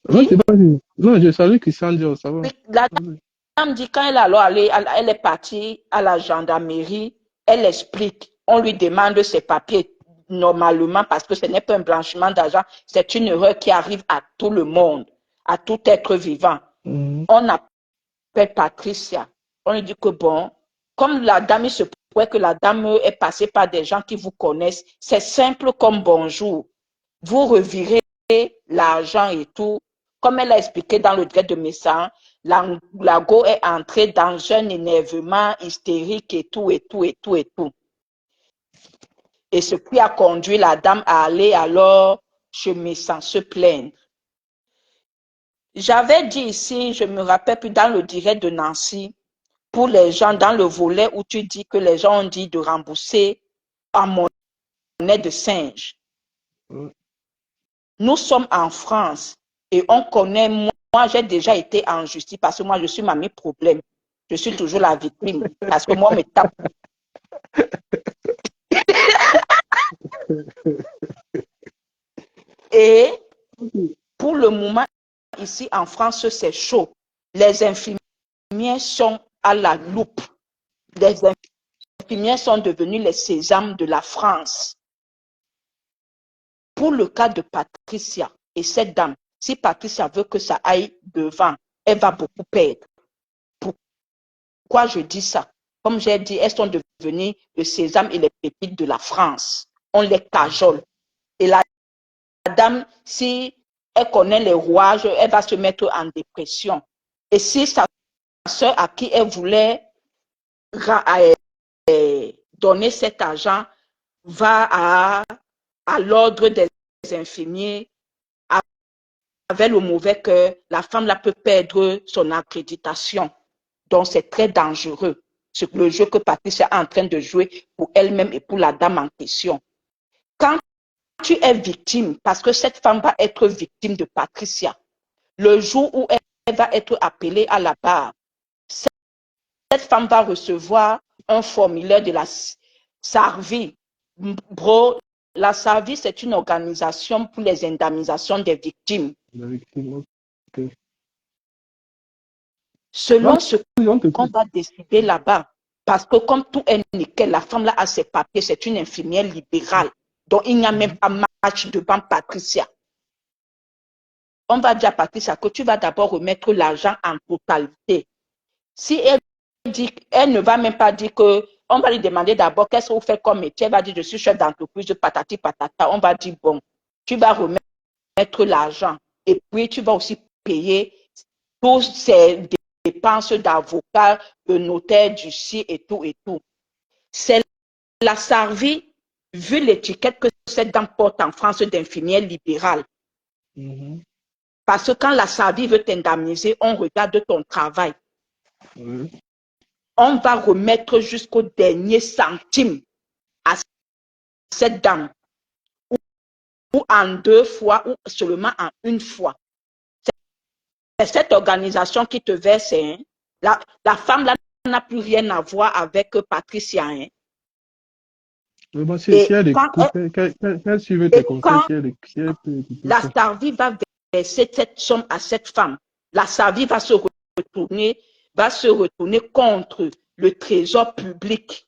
Non, dit, c'est pas dit. Non, je salue Christian Dior, ça va. oui, la dame dit quand elle est alors allée, elle est partie à la gendarmerie, elle explique, on lui demande ses papiers normalement parce que ce n'est pas un blanchiment d'argent, c'est une erreur qui arrive à tout le monde, à tout être vivant. On appelle Patricia, on lui dit que bon, comme la dame, il se pourrait que la dame est passée par des gens qui vous connaissent, c'est simple comme bonjour. Vous revirez l'argent et tout. Comme elle a expliqué dans le direct de message, la go est entrée dans un énervement hystérique et tout, et tout, et tout, et tout. Et ce qui a conduit la dame à aller alors chez Messan se plaindre. J'avais dit ici, je me rappelle plus dans le direct de Nancy, pour les gens dans le volet où tu dis que les gens ont dit de rembourser en monnaie de singe. Nous sommes en France et on connaît, moi j'ai déjà été en justice parce que moi je suis mamie problème. Je suis toujours la victime parce que moi on me tape. Et pour le moment, ici en France, c'est chaud. Les infirmières sont à la loupe. Les infirmières sont devenues les sésames de la France. Pour le cas de Patricia et cette dame, si Patricia veut que ça aille devant, elle va beaucoup perdre. Pourquoi je dis ça? Comme j'ai dit, elles sont devenues le sésame et les pépites de la France. On les cajole. Et la dame, si elle connaît les rouages, elle va se mettre en dépression. Et si sa soeur à qui elle voulait donner cet argent va à l'ordre des infirmiers avec le mauvais cœur, la femme là peut perdre son accréditation. Donc, c'est très dangereux. C'est le jeu que Patricia est en train de jouer pour elle-même et pour la dame en question. Quand tu es victime, parce que cette femme va être victime de Patricia, le jour où elle va être appelée à la barre, cette femme va recevoir un formulaire de la SARVI. Bro, la SARVI, c'est une organisation pour les indemnisations des victimes. Okay. Selon ce qu'on va décider là-bas, parce que comme tout est nickel, la femme là a ses papiers, c'est une infirmière libérale. Donc il n'y a même pas match devant Patricia. On va dire à Patricia que tu vas d'abord remettre l'argent en totalité. Si elle dit, elle ne va même pas dire que, on va lui demander d'abord qu'est-ce que vous faites comme métier. Elle va dire je suis chef d'entreprise, patati patata. On va dire bon, tu vas remettre l'argent et puis tu vas aussi payer tous ces dépenses d'avocat, de notaire, d'huissier et tout et tout. C'est la SARVI, vu l'étiquette que cette dame porte en France d'infirmière libérale. Parce que quand la SARVI veut t'indemniser, on regarde ton travail. On va remettre jusqu'au dernier centime à cette dame. Ou en 2 fois, ou seulement en 1 fois. C'est cette organisation qui te verse. Hein. La femme là n'a plus rien à voir avec Patricia. Hein. La SARVI va verser cette somme à cette femme, la SARVI va se retourner contre le trésor public.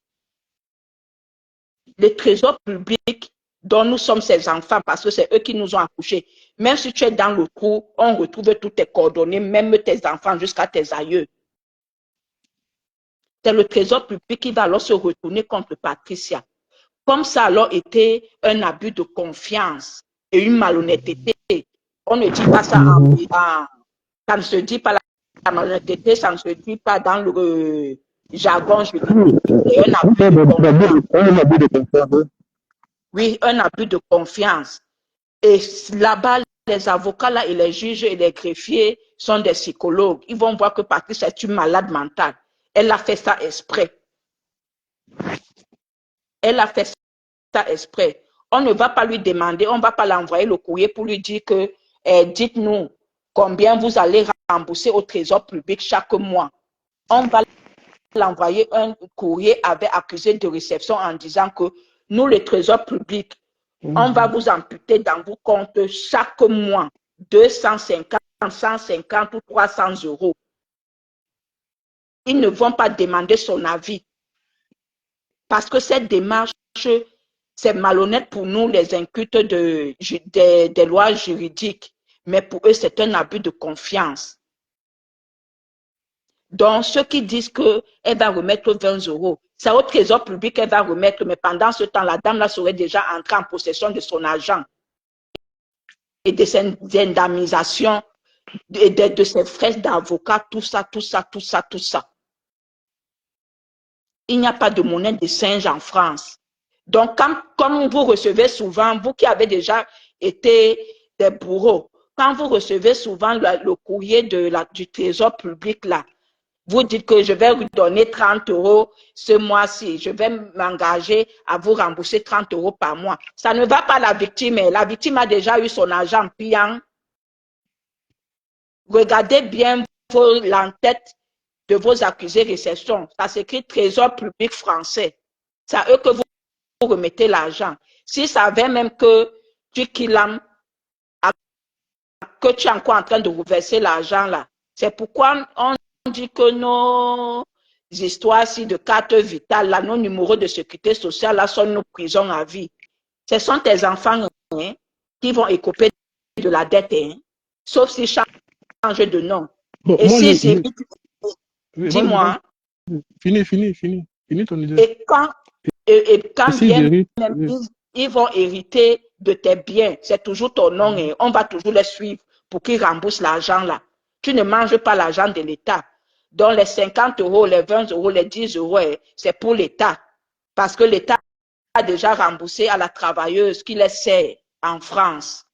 Le trésor public dont nous sommes ses enfants parce que c'est eux qui nous ont accouchés. Même si tu es dans le trou, on retrouve toutes tes coordonnées, même tes enfants jusqu'à tes aïeux. C'est le trésor public qui va alors se retourner contre Patricia. Comme ça a alors été un abus de confiance et une malhonnêteté. On ne dit pas ça ça ne se dit pas la malhonnêteté, ça ne se dit pas dans le jargon juridique. C'est un abus de confiance. Oui, un abus de confiance. Et là-bas, les avocats là, et les juges et les greffiers sont des psychologues. Ils vont voir que Patrice est une malade mentale. Elle a fait ça exprès. Elle a fait ça exprès. On ne va pas lui demander, on ne va pas l'envoyer le courrier pour lui dire que dites-nous combien vous allez rembourser au trésor public chaque mois. On va l'envoyer un courrier avec accusé de réception en disant que nous, le trésor public, on va vous amputer dans vos comptes chaque mois 250, 150 ou 300 euros. Ils ne vont pas demander son avis. Parce que cette démarche, c'est malhonnête pour nous, les incultes des lois juridiques. Mais pour eux, c'est un abus de confiance. Donc, ceux qui disent qu'elle va remettre 20 euros, c'est au trésor public qu'elle va remettre, mais pendant ce temps, la dame là serait déjà entrée en possession de son argent et de ses indemnisations, de ses frais d'avocat, tout ça. Il n'y a pas de monnaie de singe en France. Donc, comme vous recevez souvent, vous qui avez déjà été des bourreaux, quand vous recevez souvent le courrier du trésor public là, vous dites que je vais vous donner 30 euros ce mois-ci. Je vais m'engager à vous rembourser 30 euros par mois. Ça ne va pas à la victime. La victime a déjà eu son argent payant. Regardez bien l'entête de vos accusés réception. Ça s'écrit Trésor public français. C'est à eux que vous remettez l'argent. S'ils savaient même que tu killam, que tu es encore en train de vous verser l'argent là, c'est pourquoi on dit que nos histoires ici de carte vitale, là, nos numéros de sécurité sociale, là, sont nos prisons à vie. Ce sont tes enfants qui vont écoper de la dette, sauf s'ils changent de nom. Bon, et s'ils héritent, dis-moi. Fini ton idée. Et quand bien même ils vont hériter de tes biens, c'est toujours ton nom et on va toujours les suivre pour qu'ils remboursent l'argent là. Tu ne manges pas l'argent de l'État. Donc les 50 euros, les 20 euros, les 10 euros, c'est pour l'État. Parce que l'État a déjà remboursé à la travailleuse qui les sert en France.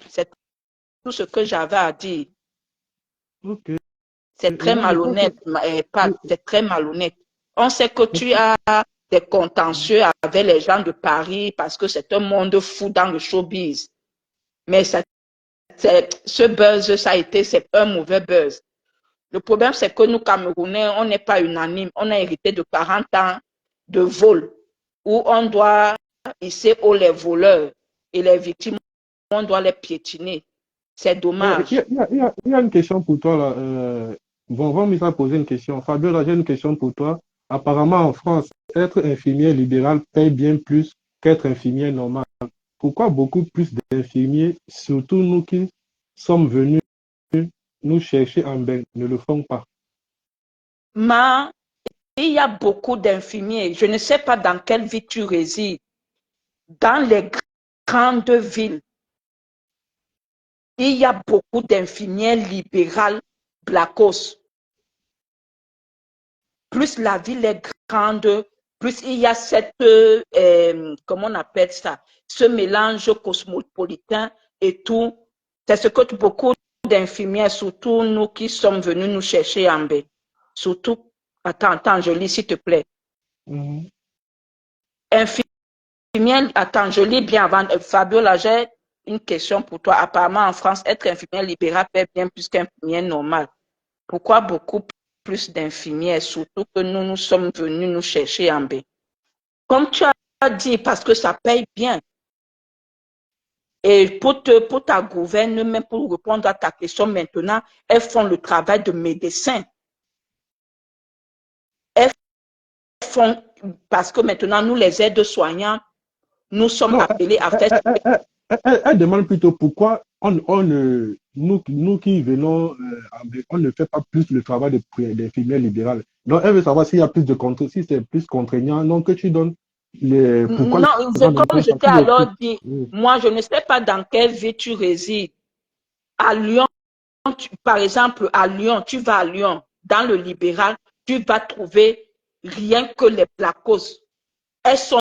C'est tout ce que j'avais à dire. Okay. C'est très malhonnête, c'est très malhonnête. On sait que tu as des contentieux avec les gens de Paris parce que c'est un monde fou dans le showbiz. Mais ce buzz, c'est un mauvais buzz. Le problème, c'est que nous, Camerounais, on n'est pas unanime. On a hérité de 40 ans de vol où on doit hisser haut les voleurs et les victimes, on doit les piétiner. C'est dommage. Il y a une question pour toi là. Bon, on va poser une question. Fabiola, j'ai une question pour toi. Apparemment, en France, être infirmier libéral paye bien plus qu'être infirmier normal. Pourquoi beaucoup plus d'infirmiers, surtout nous qui sommes venus nous chercher en bain, ne le font pas? Il y a beaucoup d'infirmiers. Je ne sais pas dans quelle ville tu résides. Dans les grandes villes, il y a beaucoup d'infirmières libérales blacos. Plus la ville est grande, plus il y a cette, comment on appelle ça, ce mélange cosmopolitain et tout. C'est ce que beaucoup d'infirmières, surtout nous qui sommes venus nous chercher en bain. Surtout, attends, je lis s'il te plaît. Infirmière, attends, je lis bien avant. Fabiola, j'ai une question pour toi. Apparemment, en France, être infirmière libérale paie bien plus qu'infirmière normale. Pourquoi beaucoup plus d'infirmières, surtout que nous sommes venus nous chercher en bain? Comme tu as dit, parce que ça paye bien. Et pour ta gouverne, même pour répondre à ta question maintenant, elles font le travail de médecin. Elles font, parce que maintenant, nous, les aides-soignants, nous sommes appelés à faire... Elle demande plutôt pourquoi nous qui venons, on ne fait pas plus le travail des filières libérales. Donc, elle veut savoir s'il y a plus de contraintes, si c'est plus contraignant. Donc, que tu donnes pourquoi Non, les gens n'aiment comme pas je ça. t'ai Tu lui alors expliques. dit, Oui. moi, je ne sais pas dans quelle ville tu résides. À Lyon, par exemple, à Lyon, tu vas à Lyon, dans le libéral, tu vas trouver rien que les placos. Elles sont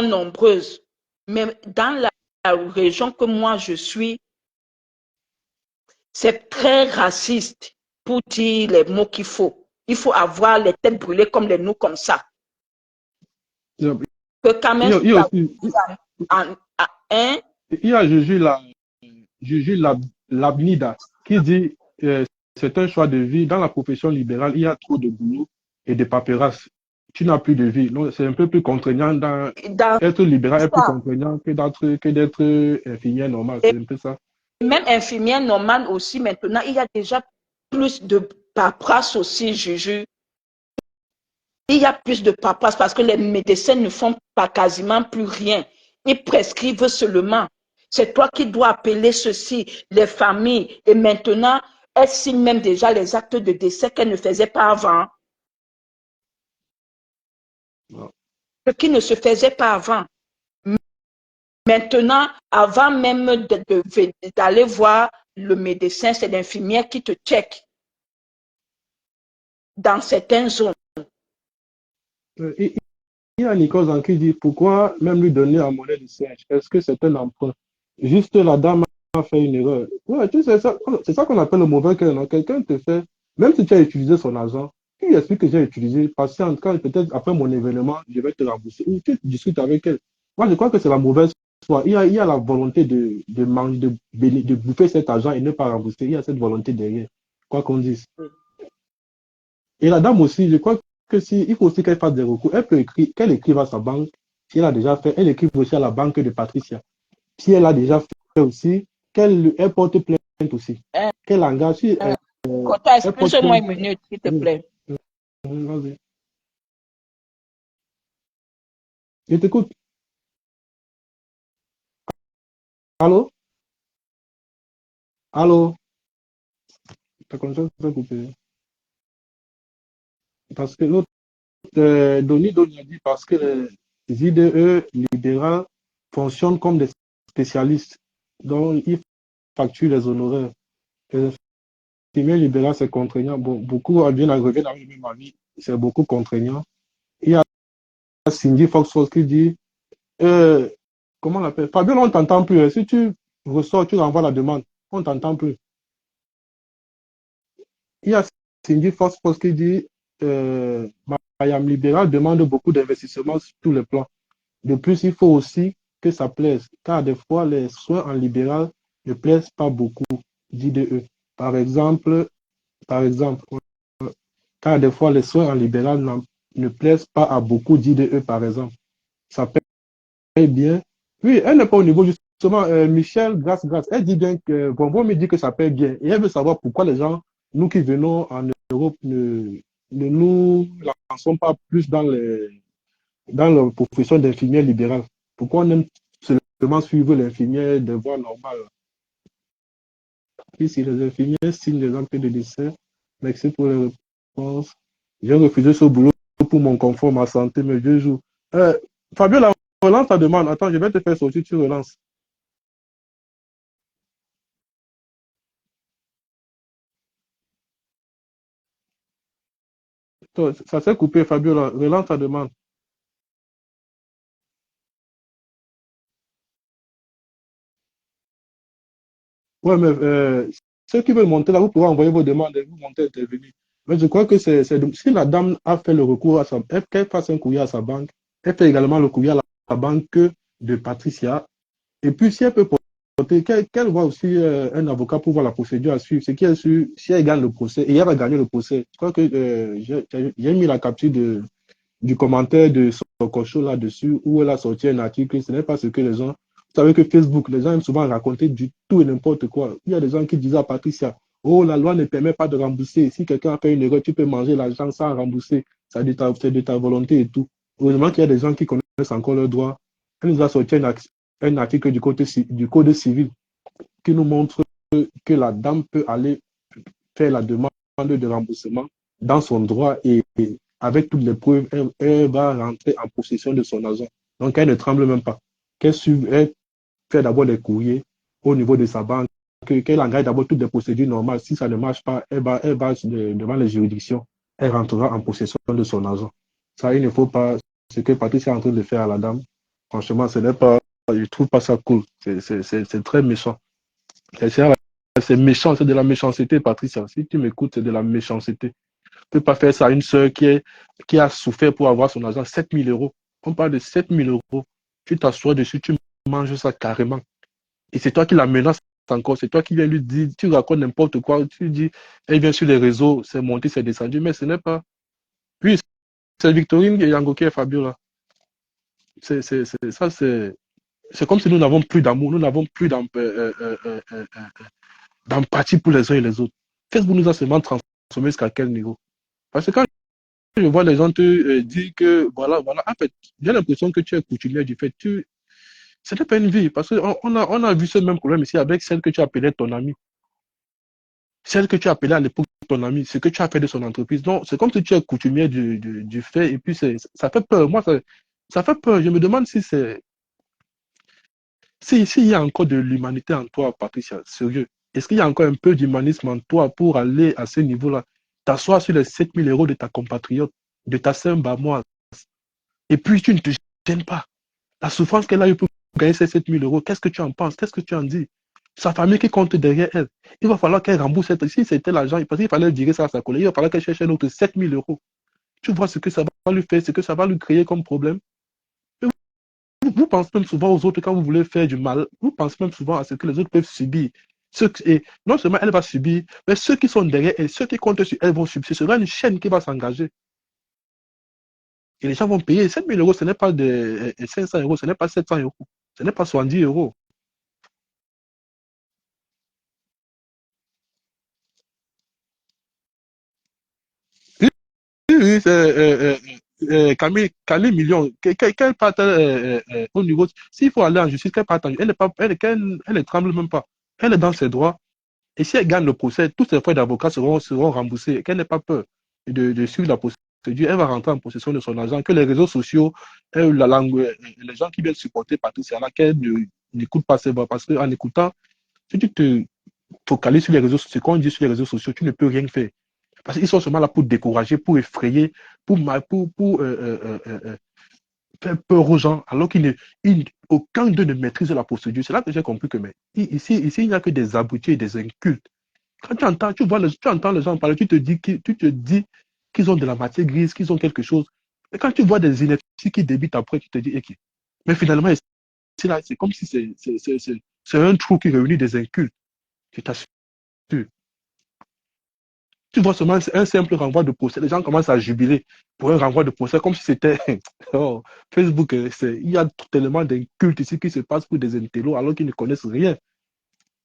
nombreuses. Mais dans la région que moi je suis, c'est très raciste pour dire les mots qu'il faut. Il faut avoir les têtes brûlées comme les nous, comme ça. Que quand même, Il y a aussi, hein? il y a Juju Labnida qui dit c'est un choix de vie. Dans la profession libérale, il y a trop de boulot et de paperasse. Tu n'as plus de vie. Donc, c'est un peu plus contraignant. Dans Être libéral est plus ça. contraignant que d'être infirmière normale. Et C'est un peu ça. même infirmière normale aussi, maintenant, il y a déjà plus de paperasse aussi, Juju. Il y a plus de paperasse parce que les médecins ne font pas quasiment plus rien. Ils prescrivent seulement. C'est toi qui dois appeler ceci, les familles. Et maintenant, elles signent même déjà les actes de décès qu'elles ne faisaient pas avant. Ce qui ne se faisait pas avant. Maintenant, avant même d'aller voir le médecin, c'est l'infirmière qui te check dans certaines zones. Il y a Nicole qui dit pourquoi même lui donner un monnaie de siège? Est-ce que c'est un emprunt? Juste la dame a fait une erreur. Ouais, tu sais, c'est ça qu'on appelle le mauvais cœur. Non? Quelqu'un te fait, même si tu as utilisé son argent, tu lui expliques que j'ai utilisé, patiente, quand peut-être après mon événement, je vais te rembourser. Ou tu discutes avec elle. Moi, je crois que c'est la mauvaise foi. Il y a la volonté de manger, de bouffer cet argent et ne pas rembourser. Il y a cette volonté derrière, quoi qu'on dise. Et la dame aussi, je crois que si, il faut aussi qu'elle fasse des recours. Elle peut écrire, qu'elle écrive à sa banque. Si elle a déjà fait, elle écrive aussi à la banque de Patricia. Si elle a déjà fait aussi, elle porte plainte aussi. Qu'elle engage, si Kota, elle porte excuse-moi plainte. une minute, s'il te Oui, plaît. vas-y. Je t'écoute. Allô? Allô? Ta connexion s'est coupée. Parce que l'autre, Doni a dit parce que les IDE libéraux fonctionnent comme des spécialistes. Donc, ils facturent les honoraires. Les infirmiers libéraux, c'est contraignant. Bon, beaucoup reviennent avec le même avis. C'est beaucoup contraignant. Il y a Cindy Fox qui dit, comment on l'appelle? Fabien, on ne t'entend plus. Hein. Si tu ressors, tu renvoies la demande. On ne t'entend plus. Il y a Cindy Fox qui dit, Mayam libéral demande beaucoup d'investissement sur tous les plans. De plus, il faut aussi que ça plaise, car des fois, les soins en libéral ne plaisent pas beaucoup, dit de eux. Par exemple, car des fois, les soins en libéral ne plaisent pas à beaucoup, dit de eux, par exemple. Ça paye bien. Oui, elle n'est pas au niveau, justement, Michel, grâce, elle dit bien que, Bonbon me dit que ça paye bien. Et elle veut savoir pourquoi les gens, nous qui venons en Europe, ne nous lançons pas plus dans la profession d'infirmière libérale. Pourquoi on aime seulement suivre l'infirmière de voie normale? Puis si les infirmières signent les actes de décès, merci pour les réponses. J'ai refusé ce boulot pour mon confort, ma santé, mes 2 jours. Fabio, la relance ta demande. Attends, je vais te faire sortir, tu relances. Toi, ça s'est coupé, Fabio, là. Relance ta demande. Ouais, mais ceux qui veulent monter là, vous pouvez envoyer vos demandes et vous montez intervenir. Mais je crois que si la dame a fait le recours à qu'elle fasse un courrier à sa banque, elle fait également le courrier à la banque de Patricia. Et puis, si elle peut porter, qu'elle voit aussi un avocat pour voir la procédure à suivre. C'est qu'elle si elle gagne le procès, et elle va gagner le procès. Je crois que j'ai mis la capture du commentaire de Sokocho là-dessus, où elle a sorti un article. Ce n'est pas ce que les gens. Vous savez que Facebook, les gens aiment souvent raconter du tout et n'importe quoi. Il y a des gens qui disent à Patricia, oh, la loi ne permet pas de rembourser. Si quelqu'un a fait une erreur, tu peux manger l'argent sans rembourser. C'est de ta volonté et tout. Heureusement qu'il y a des gens qui connaissent encore leurs droits. Elle nous a sorti un un article du Code civil qui nous montre que la dame peut aller faire la demande de remboursement dans son droit et avec toutes les preuves, elle va rentrer en possession de son argent. Donc, elle ne tremble même pas. Elle fait d'abord les courriers au niveau de sa banque, qu'elle engage d'abord toutes les procédures normales. Si ça ne marche pas, elle va devant les juridictions. Elle rentrera en possession de son argent. Ça, il ne faut pas. Ce que Patricia est en train de faire à la dame, franchement, ce n'est pas. Je ne trouve pas ça cool. C'est très méchant. C'est méchant, c'est de la méchanceté, Patricia. Si tu m'écoutes, c'est de la méchanceté. Tu ne peux pas faire ça à une sœur qui a souffert pour avoir son argent, 7 000 euros. On parle de 7 000 euros. Tu t'assois dessus, tu manges ça carrément. Et c'est toi qui la menaces encore. C'est toi qui viens lui dire, tu racontes n'importe quoi. Tu dis, elle vient sur les réseaux, c'est monté, c'est descendu. Mais ce n'est pas. Puis, c'est Victorine et Yango qui est Fabio là. C'est comme si nous n'avons plus d'amour, nous n'avons plus d'empathie pour les uns et les autres. Facebook nous a seulement transformé jusqu'à quel niveau? Parce que quand je vois les gens te dire que voilà, en fait, j'ai l'impression que tu es coutumier du fait. Ce n'est pas une vie. Parce qu'on a vu ce même problème ici avec celle que tu appelais ton amie. Celle que tu appelais à l'époque ton amie, ce que tu as fait de son entreprise. Donc, c'est comme si tu es coutumier du fait. Et puis, ça fait peur. Moi, ça fait peur. Je me demande s'il y a encore de l'humanité en toi, Patricia, sérieux. Est-ce qu'il y a encore un peu d'humanisme en toi pour aller à ce niveau-là, t'asseoir sur les 7 000 euros de ta compatriote, de ta sœur bamoise, et puis tu ne te gênes pas. La souffrance qu'elle a eue pour gagner ces 7 000 euros, qu'est-ce que tu en penses? Qu'est-ce que tu en dis? Sa famille qui compte derrière elle. Il va falloir qu'elle rembourse si c'était l'argent, parce qu'il fallait virer ça à sa collègue, il va falloir qu'elle cherche un autre 7 000 euros. Tu vois ce que ça va lui faire, ce que ça va lui créer comme problème. Vous pensez même souvent aux autres quand vous voulez faire du mal. Vous pensez même souvent à ce que les autres peuvent subir. Et non seulement elle va subir, mais ceux qui sont derrière elle, ceux qui comptent sur elle vont subir. Ce sera une chaîne qui va s'engager. Et les gens vont payer 7 000 euros, ce n'est pas 500 euros, ce n'est pas 700 euros, ce n'est pas 70 euros. Oui, oui, Camille Million, qu'elle parte au niveau. S'il faut aller en justice, qu'elle parte en justice. Elle ne tremble même pas. Elle est dans ses droits. Et si elle gagne le procès, tous ses frais d'avocat seront remboursés. Qu'elle n'ait pas peur de suivre la procédure. Elle va rentrer en possession de son argent. Que les réseaux sociaux, la langue, les gens qui viennent supporter Patricia là, qu'elle n'écoute pas ses voix. Parce qu'en écoutant, si tu te focalises sur les réseaux sociaux, quand on dit sur les réseaux sociaux, tu ne peux rien faire. Parce qu'ils sont seulement là pour décourager, pour effrayer, pour faire peur aux gens, alors aucun d'eux ne maîtrise la procédure. C'est là que j'ai compris que ici, il n'y a que des abrutis et des incultes. Quand tu entends, tu entends les gens parler, tu te dis qu'ils ont de la matière grise, qu'ils ont quelque chose. Et quand tu vois des inepties qui débitent après, tu te dis, ok. Mais finalement, c'est comme si c'est un trou qui réunit des incultes. Je t'assure. Tu vois seulement un simple renvoi de procès. Les gens commencent à jubiler pour un renvoi de procès comme si c'était oh, Facebook. Il y a tellement d'incultes ici qui se passent pour des intellos alors qu'ils ne connaissent rien.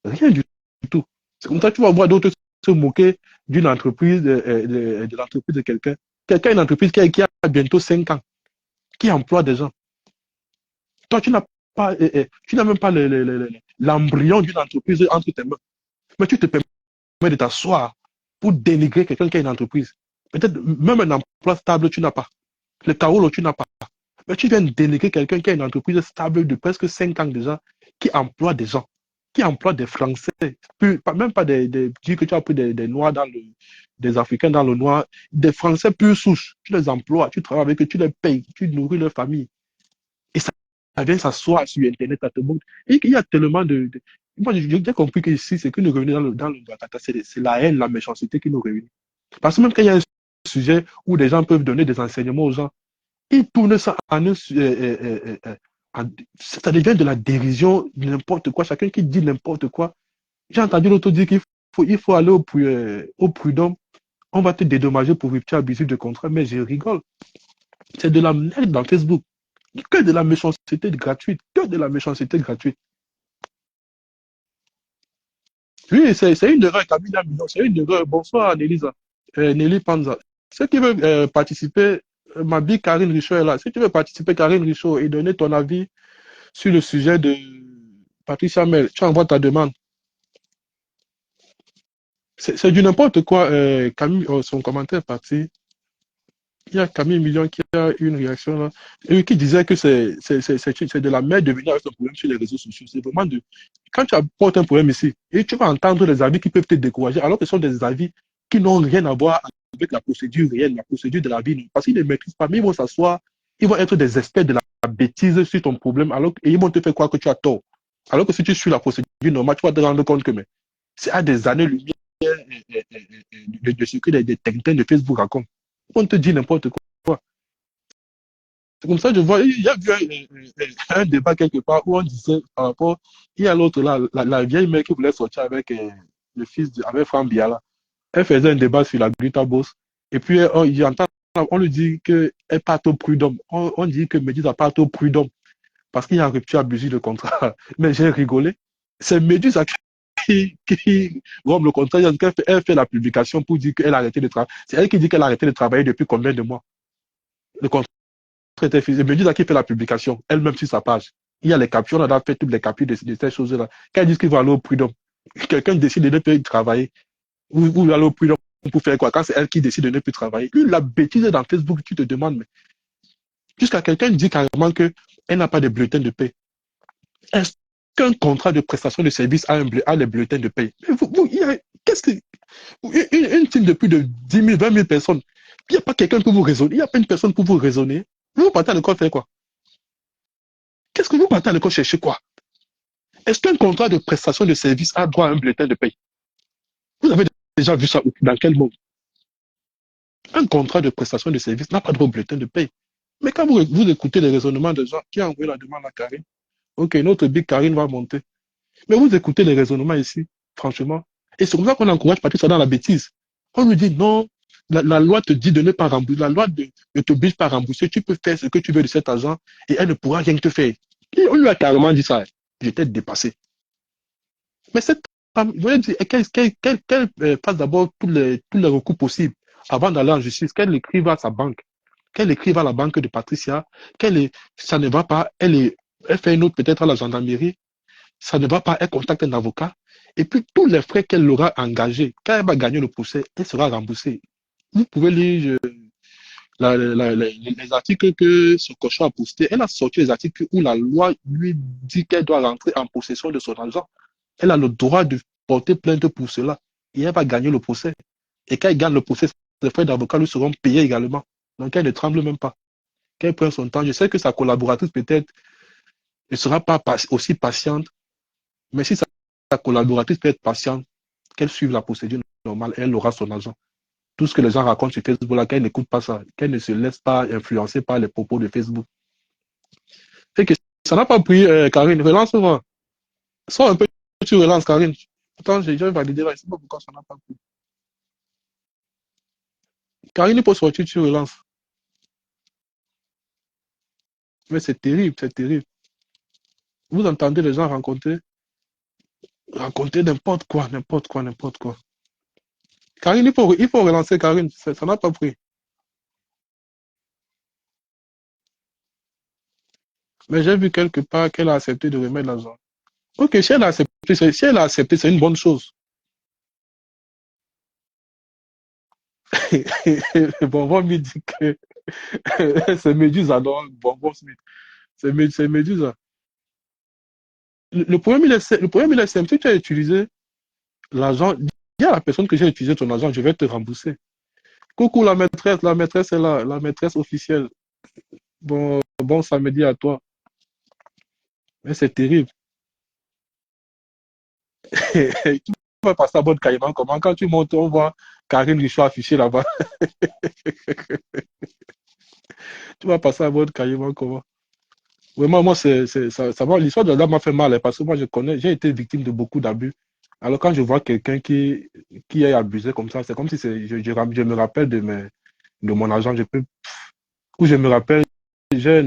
Rien du tout. C'est comme ça que tu vas voir d'autres se moquer d'une entreprise, de l'entreprise de quelqu'un. Quelqu'un a une entreprise qui a bientôt 5 ans, qui emploie des gens. Toi, tu n'as même pas l'embryon d'une entreprise entre tes mains. Mais tu te permets de t'asseoir pour dénigrer quelqu'un qui a une entreprise. Peut-être même un emploi stable, tu n'as pas. Le carreau, tu n'as pas. Mais tu viens dénigrer quelqu'un qui a une entreprise stable de presque 5 ans déjà, qui emploie des gens, qui emploie des Français, même pas dire que tu as pris des Noirs des Africains dans le noir, des Français pure souche. Tu les emploies, tu travailles avec eux, tu les payes, tu nourris leur famille. Et ça vient s'asseoir sur Internet, ça te montre. Et il y a tellement moi, j'ai compris que ici, c'est que nous revenons dans le c'est la haine, la méchanceté qui nous réunit. Parce que même quand il y a un sujet où des gens peuvent donner des enseignements aux gens, ils tournent ça ça devient de la dérision, n'importe quoi. Chacun qui dit n'importe quoi. J'ai entendu l'autre dire qu'il faut aller au prud'homme. On va te dédommager pour rupture abusive de contrat, mais je rigole. C'est de la merde dans Facebook. Que de la méchanceté gratuite. Que de la méchanceté gratuite. Oui, c'est une erreur, Camille Mignon, c'est une erreur. Bonsoir, Nelisa. Nelly Panza. Ceux qui veulent participer, ma bille Karine Richaud est là. Si tu veux participer, Karine Richaud, et donner ton avis sur le sujet de Patricia Mel. Tu envoies ta demande. C'est du n'importe quoi. Camille, son commentaire est parti. Il y a Camille Million qui a une réaction là, et qui disait que c'est de la merde de venir avec ton problème sur les réseaux sociaux. C'est vraiment de. Quand tu apportes un problème ici, et tu vas entendre des avis qui peuvent te décourager, alors que ce sont des avis qui n'ont rien à voir avec la procédure réelle, la procédure de la vie. Non. Parce qu'ils ne maîtrisent pas, mais ils vont s'asseoir, ils vont être des experts de la bêtise sur ton problème, et ils vont te faire croire que tu as tort. Alors que si tu suis la procédure normale, tu vas te rendre compte que c'est à des années-lumière de ce que des tintins de Facebook racontent. On te dit n'importe quoi. C'est comme ça que je vois, il y a eu un débat quelque part où on disait par rapport, il y a l'autre là, la vieille mère qui voulait sortir avec le fils, avec Franck Biala. Elle faisait un débat sur la Grita Boss. Et puis, on lui dit qu'elle part au prud'homme. On dit que Méduse part au prud'homme parce qu'il y a une rupture abusive de contrat. Mais j'ai rigolé. C'est Méduse qui rompt le contrat. Elle fait la publication pour dire qu'elle a arrêté de travailler. C'est elle qui dit qu'elle a arrêté de travailler depuis combien de mois? Le contrat était fini. Méduse qui fait la publication, elle-même sur sa page. Il y a les captures, on a fait toutes les captures de ces choses-là. Quand elle dit qu'il va aller au prud'homme, quelqu'un décide de ne plus travailler. Ou aller au prud'homme pour faire quoi? Quand c'est elle qui décide de ne plus travailler. La bêtise dans Facebook, tu te demandes, mais jusqu'à quelqu'un dit carrément qu'elle n'a pas de bulletin de paie. Est-ce qu'un contrat de prestation de service a les bulletins de paie? Qu'est-ce que. Une team de plus de 10 000, 20 000 personnes, il n'y a pas quelqu'un pour vous raisonner, il n'y a pas une personne pour vous raisonner. Vous partez à l'école faire quoi? Qu'est-ce que vous partez à l'école chercher quoi? Est-ce qu'un contrat de prestation de service a droit à un bulletin de paie? Vous avez déjà vu ça dans quel monde? Un contrat de prestation de service n'a pas droit au bulletin de paie. Mais quand vous écoutez les raisonnements des gens qui ont envoyé la demande à Karine, ok, notre big Karine va monter. Mais vous écoutez les raisonnements ici, franchement. Et c'est comme ça qu'on encourage Patricia dans la bêtise. On lui dit non, la loi te dit de ne pas rembourser, la loi ne t'oblige pas à rembourser, tu peux faire ce que tu veux de cet argent et elle ne pourra rien te faire. Et on lui a carrément dit ça. J'étais dépassé. Mais cette femme, je voulais dire qu'elle fasse d'abord tous les recours possibles avant d'aller en justice, qu'elle écrive à sa banque, qu'elle écrive à la banque de Patricia, ça ne va pas, elle fait une autre peut-être à la gendarmerie, ça ne va pas, elle contacte un avocat, et puis tous les frais qu'elle aura engagés, quand elle va gagner le procès, elle sera remboursée. Vous pouvez lire les articles que ce cochon a postés. Elle a sorti les articles où la loi lui dit qu'elle doit rentrer en possession de son argent. Elle a le droit de porter plainte pour cela. Et elle va gagner le procès. Et quand elle gagne le procès, les frais d'avocat lui seront payés également. Donc elle ne tremble même pas. Qu'elle prenne son temps. Je sais que sa collaboratrice peut-être ne sera pas aussi patiente. Mais si sa collaboratrice peut être patiente, qu'elle suive la procédure normale, elle aura son argent. Tout ce que les gens racontent sur Facebook, là, qu'elle n'écoute pas ça, qu'elle ne se laisse pas influencer par les propos de Facebook. C'est que ça n'a pas pris, Karine. Relance-moi. Sors un peu, tu relances, Karine. Attends, j'ai déjà validé là, je ne sais pas pourquoi ça n'a pas pris. Karine, il faut sortir, tu relances. Mais c'est terrible, c'est terrible. Vous entendez les gens raconter n'importe quoi, n'importe quoi, n'importe quoi. Karine, il faut relancer, Karine. Ça n'a pas pris. Mais j'ai vu quelque part qu'elle a accepté de remettre l'argent. Ok, si elle a accepté, c'est une bonne chose. Bonbon me dit que c'est Médusa, non, Bonbon Smith. C'est Médusa. Le problème, il est simple. Si tu as utilisé l'argent, dis à la personne que j'ai utilisé ton argent, je vais te rembourser. Coucou la maîtresse est là, la maîtresse officielle. Bon samedi à toi. Mais c'est terrible. Tu vas passer à bonne caïman comment? Quand tu montes, on voit Karine Richaud affichée là-bas. Tu vas passer à bonne caïman comment? Vraiment, moi, ça va. L'histoire de la dame m'a fait mal hein, parce que moi, j'ai été victime de beaucoup d'abus. Alors, quand je vois quelqu'un qui est abusé comme ça, c'est comme si je me rappelle de mon argent. Ou je me rappelle, j'ai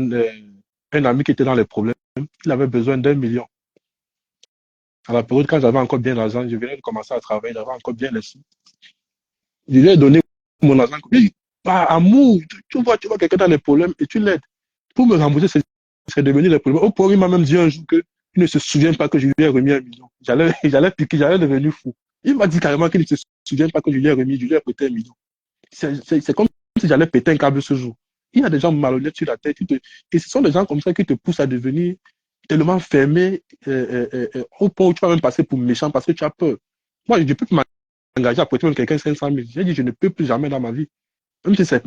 un ami qui était dans les problèmes. Il avait besoin d'1 million. À la période, quand j'avais encore bien l'argent, je venais de commencer à travailler, j'avais encore bien les sous. Je lui ai donné mon argent. Par amour, tu vois quelqu'un dans les problèmes et tu l'aides. Pour me rembourser, c'est devenu les problèmes. Au point où il m'a même dit un jour qu'il ne se souvient pas que je lui ai remis 1 million. J'allais piquer, j'allais devenir fou. Il m'a dit carrément qu'il ne se souvient pas que je lui ai remis, je lui ai prêté 1 million. C'est comme si j'allais péter un câble ce jour. Il y a des gens malhonnêtes sur la tête. Et ce sont des gens comme ça qui te poussent à devenir tellement fermé au point où tu vas même passer pour méchant parce que tu as peur. Moi, je ne peux plus m'engager à prêter même quelqu'un 500 000. J'ai dit, je ne peux plus jamais dans ma vie. Même si c'est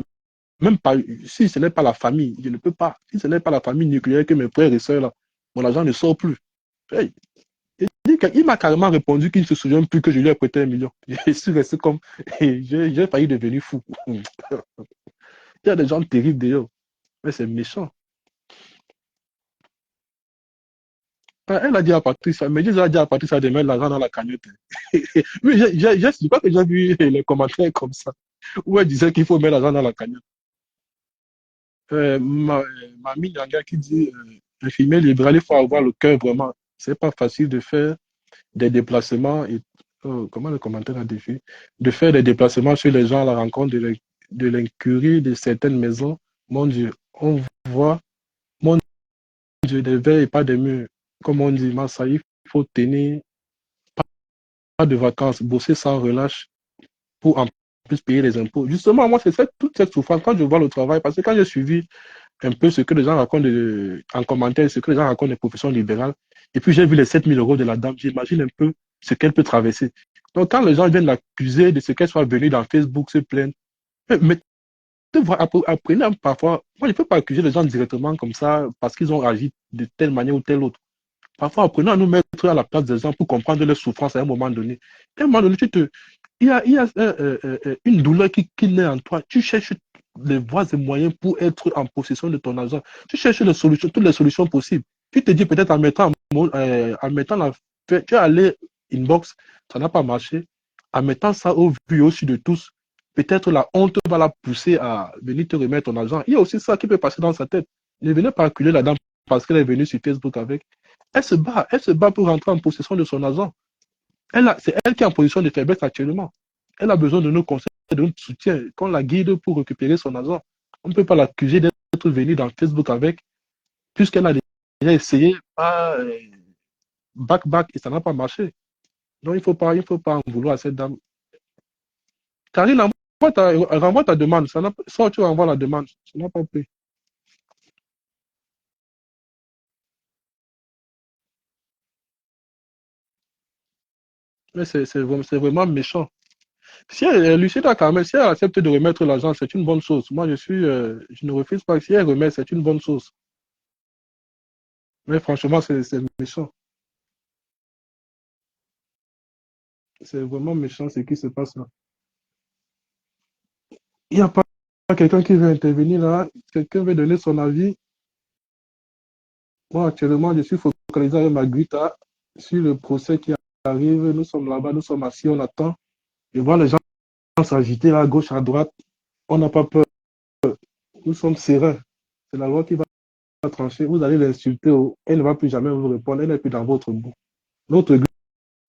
même pas, si ce n'est pas la famille, je ne peux pas. Si ce n'est pas la famille nucléaire que mes frères et sœurs, là, mon argent ne sort plus. Hey, il m'a carrément répondu qu'il ne se souvient plus que je lui ai prêté 1 million. Je suis resté comme, j'ai failli devenir fou. Il y a des gens terribles d'ailleurs, mais c'est méchant. Elle a dit à Patrice, mais elle a dit à Patrice de mettre l'argent dans la cagnotte. Oui, je crois que j'ai vu les commentaires comme ça, où elle disait qu'il faut mettre l'argent dans la cagnotte. Mamie Nyanga qui dit, infirmier libéral, il faut avoir le cœur vraiment. C'est pas facile de faire des déplacements et comment le commentaire a défini? De faire des déplacements chez les gens à la rencontre de l'incurie de certaines maisons. Mon Dieu, on voit, mon Dieu, des verres et pas des murs. Comme on dit, Massa, il faut tenir pas de vacances, bosser sans relâche pour en plus payer les impôts. Justement, moi, c'est toute cette souffrance quand je vois le travail, parce que quand j'ai suivi un peu ce que les gens racontent en commentaire, ce que les gens racontent des professions libérales, et puis j'ai vu les 7 000 euros de la dame, j'imagine un peu ce qu'elle peut traverser. Donc, quand les gens viennent l'accuser de ce qu'elle soit venue dans Facebook se plaindre, mais apprenez parfois, moi, je ne peux pas accuser les gens directement comme ça parce qu'ils ont agi de telle manière ou telle autre. Parfois, apprenons à nous mettre à la place des gens pour comprendre leurs souffrances à un moment donné. À un moment donné, il y a une douleur qui naît en toi. Tu cherches les voies et moyens pour être en possession de ton argent. Tu cherches les solutions, toutes les solutions possibles. Tu te dis peut-être en mettant tu es allé inbox, ça n'a pas marché. En mettant ça au vu au-dessus de tous, peut-être la honte va la pousser à venir te remettre ton argent. Il y a aussi ça qui peut passer dans sa tête. Ne venez pas acculer la dame parce qu'elle est venue sur Facebook avec. Elle se bat pour rentrer en possession de son argent. C'est elle qui est en position de faiblesse actuellement. Elle a besoin de nos conseils, de notre soutien, qu'on la guide pour récupérer son argent. On ne peut pas l'accuser d'être venue dans Facebook avec, puisqu'elle a déjà essayé back et ça n'a pas marché. Donc il ne faut pas en vouloir à cette dame. Karine, renvoie ta demande. Soit tu renvoies la demande. Ça n'a pas pris. Mais c'est vraiment méchant. Si Lucida, quand même, si elle accepte de remettre l'argent, c'est une bonne chose. Moi, je ne refuse pas. Si elle remet, c'est une bonne chose. Mais franchement, c'est méchant. C'est vraiment méchant ce qui se passe là. Il n'y a pas quelqu'un qui veut intervenir là. Quelqu'un veut donner son avis. Moi, actuellement, je suis focalisé avec Magritta sur le procès qui arrive. Nous sommes là-bas, nous sommes assis, on attend. Je vois les gens s'agiter à gauche, à droite. On n'a pas peur. Nous sommes sereins. C'est la loi qui va trancher. Vous allez l'insulter. Elle ne va plus jamais vous répondre. Elle n'est plus dans votre boue. Notre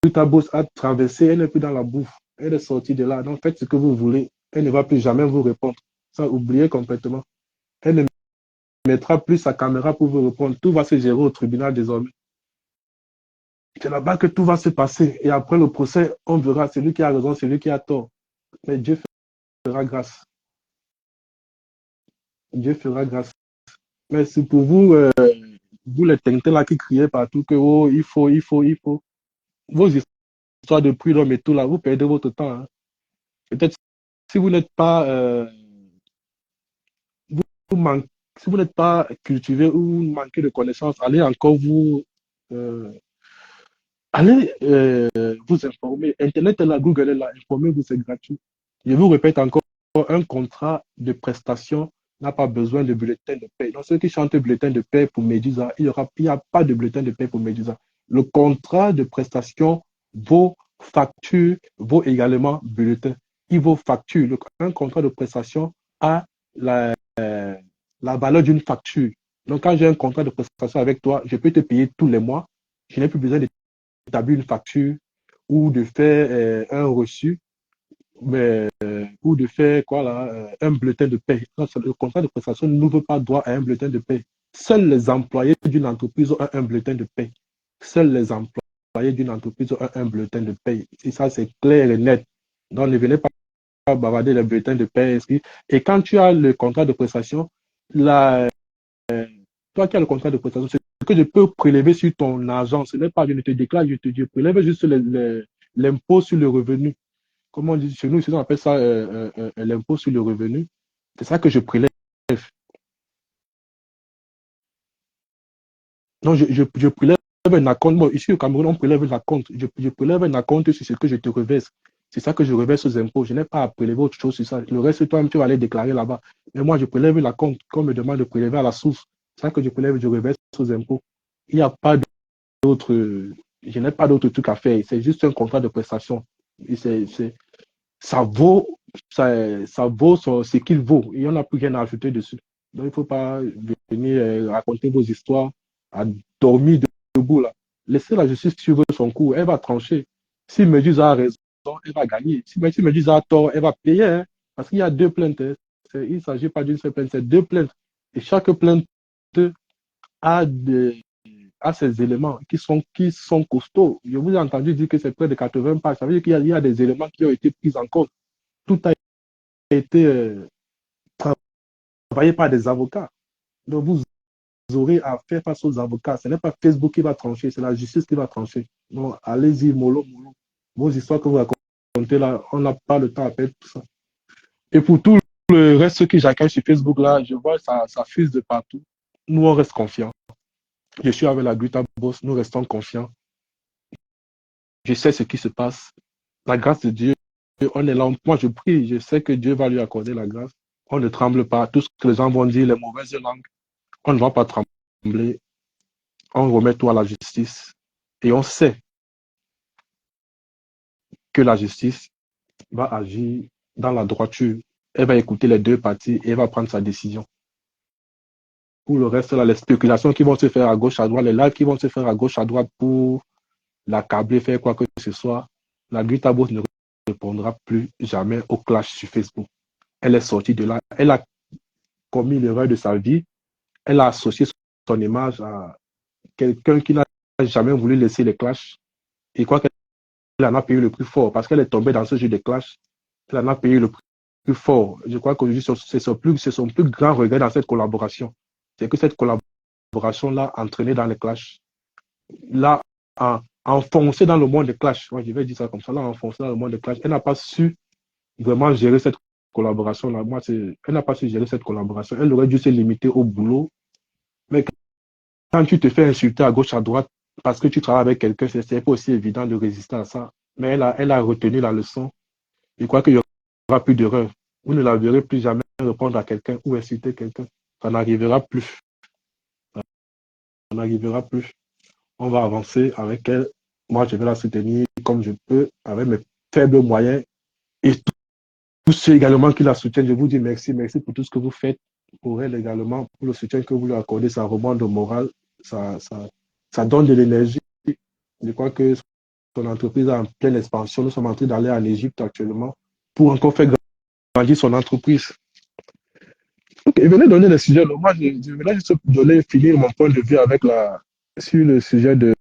Grita Boss a traversé. Elle n'est plus dans la bouffe. Elle est sortie de là. Donc faites ce que vous voulez. Elle ne va plus jamais vous répondre. Ça, oubliez complètement. Elle ne mettra plus sa caméra pour vous répondre. Tout va se gérer au tribunal désormais. C'est là-bas que tout va se passer. Et après le procès, on verra celui qui a raison, celui qui a tort. Mais Dieu fera grâce. Dieu fera grâce. Mais c'est pour vous, vous les tintins là qui criez partout que oh, il faut. Vos histoires de prud'homme et tout là, vous perdez votre temps. Hein. Peut-être si vous n'êtes pas, si vous n'êtes pas cultivé ou manquez de connaissances, allez encore euh, allez vous informer. Internet est là, Google est là, informez-vous, c'est gratuit. Je vous répète encore, un contrat de prestation n'a pas besoin de bulletin de paie. Donc, ceux qui chantent bulletin de paie pour Medusa, il n'y a pas de bulletin de paie pour Medusa. Le contrat de prestation vaut facture, vaut également bulletin. Il vaut facture. Un contrat de prestation a la valeur d'une facture. Donc, quand j'ai un contrat de prestation avec toi, je peux te payer tous les mois. Je n'ai plus besoin d'établir une facture ou de faire un reçu ou de faire quoi là, un bulletin de paie. Le contrat de prestation n'ouvre pas droit à un bulletin de paie. Seuls les employés d'une entreprise ont un bulletin de paie. Seuls les employés d'une entreprise ont un bulletin de paie. Et ça, c'est clair et net. Donc, ne venez pas bavarder les bulletins de paie. Et quand tu as le contrat de prestation, la, toi qui as le contrat de prestation, ce que je peux prélever sur ton argent, ce n'est pas, je ne te déclare, je prélève juste l'impôt sur le revenu. Comment on dit chez nous, on appelle ça l'impôt sur le revenu. C'est ça que je prélève. Non, je prélève un acompte. Bon, ici au Cameroun, on prélève un acompte. Je prélève un acompte sur ce que je te reverse. C'est ça que je reverse aux impôts. Je n'ai pas à prélever autre chose sur ça. Le reste, toi-même, tu vas aller déclarer là-bas. Mais moi, je prélève l'acompte qu'on me demande de prélever à la source. C'est ça que je prélève, je reverse aux impôts. Il n'y a pas d'autre. Je n'ai pas d'autre truc à faire. C'est juste un contrat de prestation. Et ça vaut, ça vaut ce qu'il vaut. Il n'y en a plus rien à ajouter dessus. Donc, il ne faut pas venir raconter vos histoires à dormir debout là. Laissez la justice suivre son cours. Elle va trancher. Si Méduse a raison, elle va gagner. Si Méduse a tort, elle va payer. Hein, parce qu'il y a deux plaintes. Hein. Il ne s'agit pas d'une seule plainte, c'est deux plaintes. Et chaque plainte a, a ses éléments qui sont costauds. Je vous ai entendu dire que c'est près de 80 pages. Ça veut dire qu'il y a des éléments qui ont été pris en compte. Tout a été travaillé par des avocats. Donc vous aurez à faire face aux avocats. Ce n'est pas Facebook qui va trancher, c'est la justice qui va trancher. Donc allez-y, mollo, mollo. Vos histoires que vous racontez là, on n'a pas le temps à faire tout ça. Et pour tout le reste qui j'accueille sur Facebook là, je vois ça fuse de partout. Nous, on reste confiants. Je suis avec la Gruta Boss, nous restons confiants. Je sais ce qui se passe. La grâce de Dieu, on est là. Moi, je prie, je sais que Dieu va lui accorder la grâce. On ne tremble pas. Tout ce que les gens vont dire, les mauvaises langues, on ne va pas trembler. On remet tout à la justice. Et on sait que la justice va agir dans la droiture. Elle va écouter les deux parties et elle va prendre sa décision. Pour le reste, là, les spéculations qui vont se faire à gauche, à droite, les lives qui vont se faire à gauche, à droite pour l'accabler, faire quoi que ce soit, la Gruta Boss ne répondra plus jamais au clash sur Facebook. Elle est sortie de là. Elle a commis l'erreur de sa vie. Elle a associé son image à quelqu'un qui n'a jamais voulu laisser les clashs. Et quoi qu'elle en a payé le plus fort parce qu'elle est tombée dans ce jeu de clash. Elle en a payé le plus fort. Je crois qu'aujourd'hui, c'est son plus grand regret dans cette collaboration. C'est que cette collaboration l'a entraînée dans les clashs. L'a enfoncé dans le monde des clashs. Moi, je vais dire ça comme ça. L'a enfoncé dans le monde des clashs. Elle n'a pas su vraiment gérer cette collaboration-là. Elle n'a pas su gérer cette collaboration. Elle aurait dû se limiter au boulot. Mais quand tu te fais insulter à gauche, à droite, parce que tu travailles avec quelqu'un, c'est pas aussi évident de résister à ça. Mais elle a retenu la leçon. Je crois qu'il n'y aura plus d'erreur. Vous ne la verrez plus jamais répondre à quelqu'un ou insulter quelqu'un. Ça n'arrivera plus. Ça n'arrivera plus. On va avancer avec elle. Moi, je vais la soutenir comme je peux, avec mes faibles moyens. Et tous ceux également qui la soutiennent, je vous dis merci, merci pour tout ce que vous faites pour elle également, pour le soutien que vous lui accordez. Ça remonte le moral, ça donne de l'énergie. Je crois que son entreprise est en pleine expansion. Nous sommes en train d'aller en Égypte actuellement pour encore faire grandir son entreprise. Ok, venez donner le sujet. Moi, je vais juste finir mon point de vue avec sur le sujet de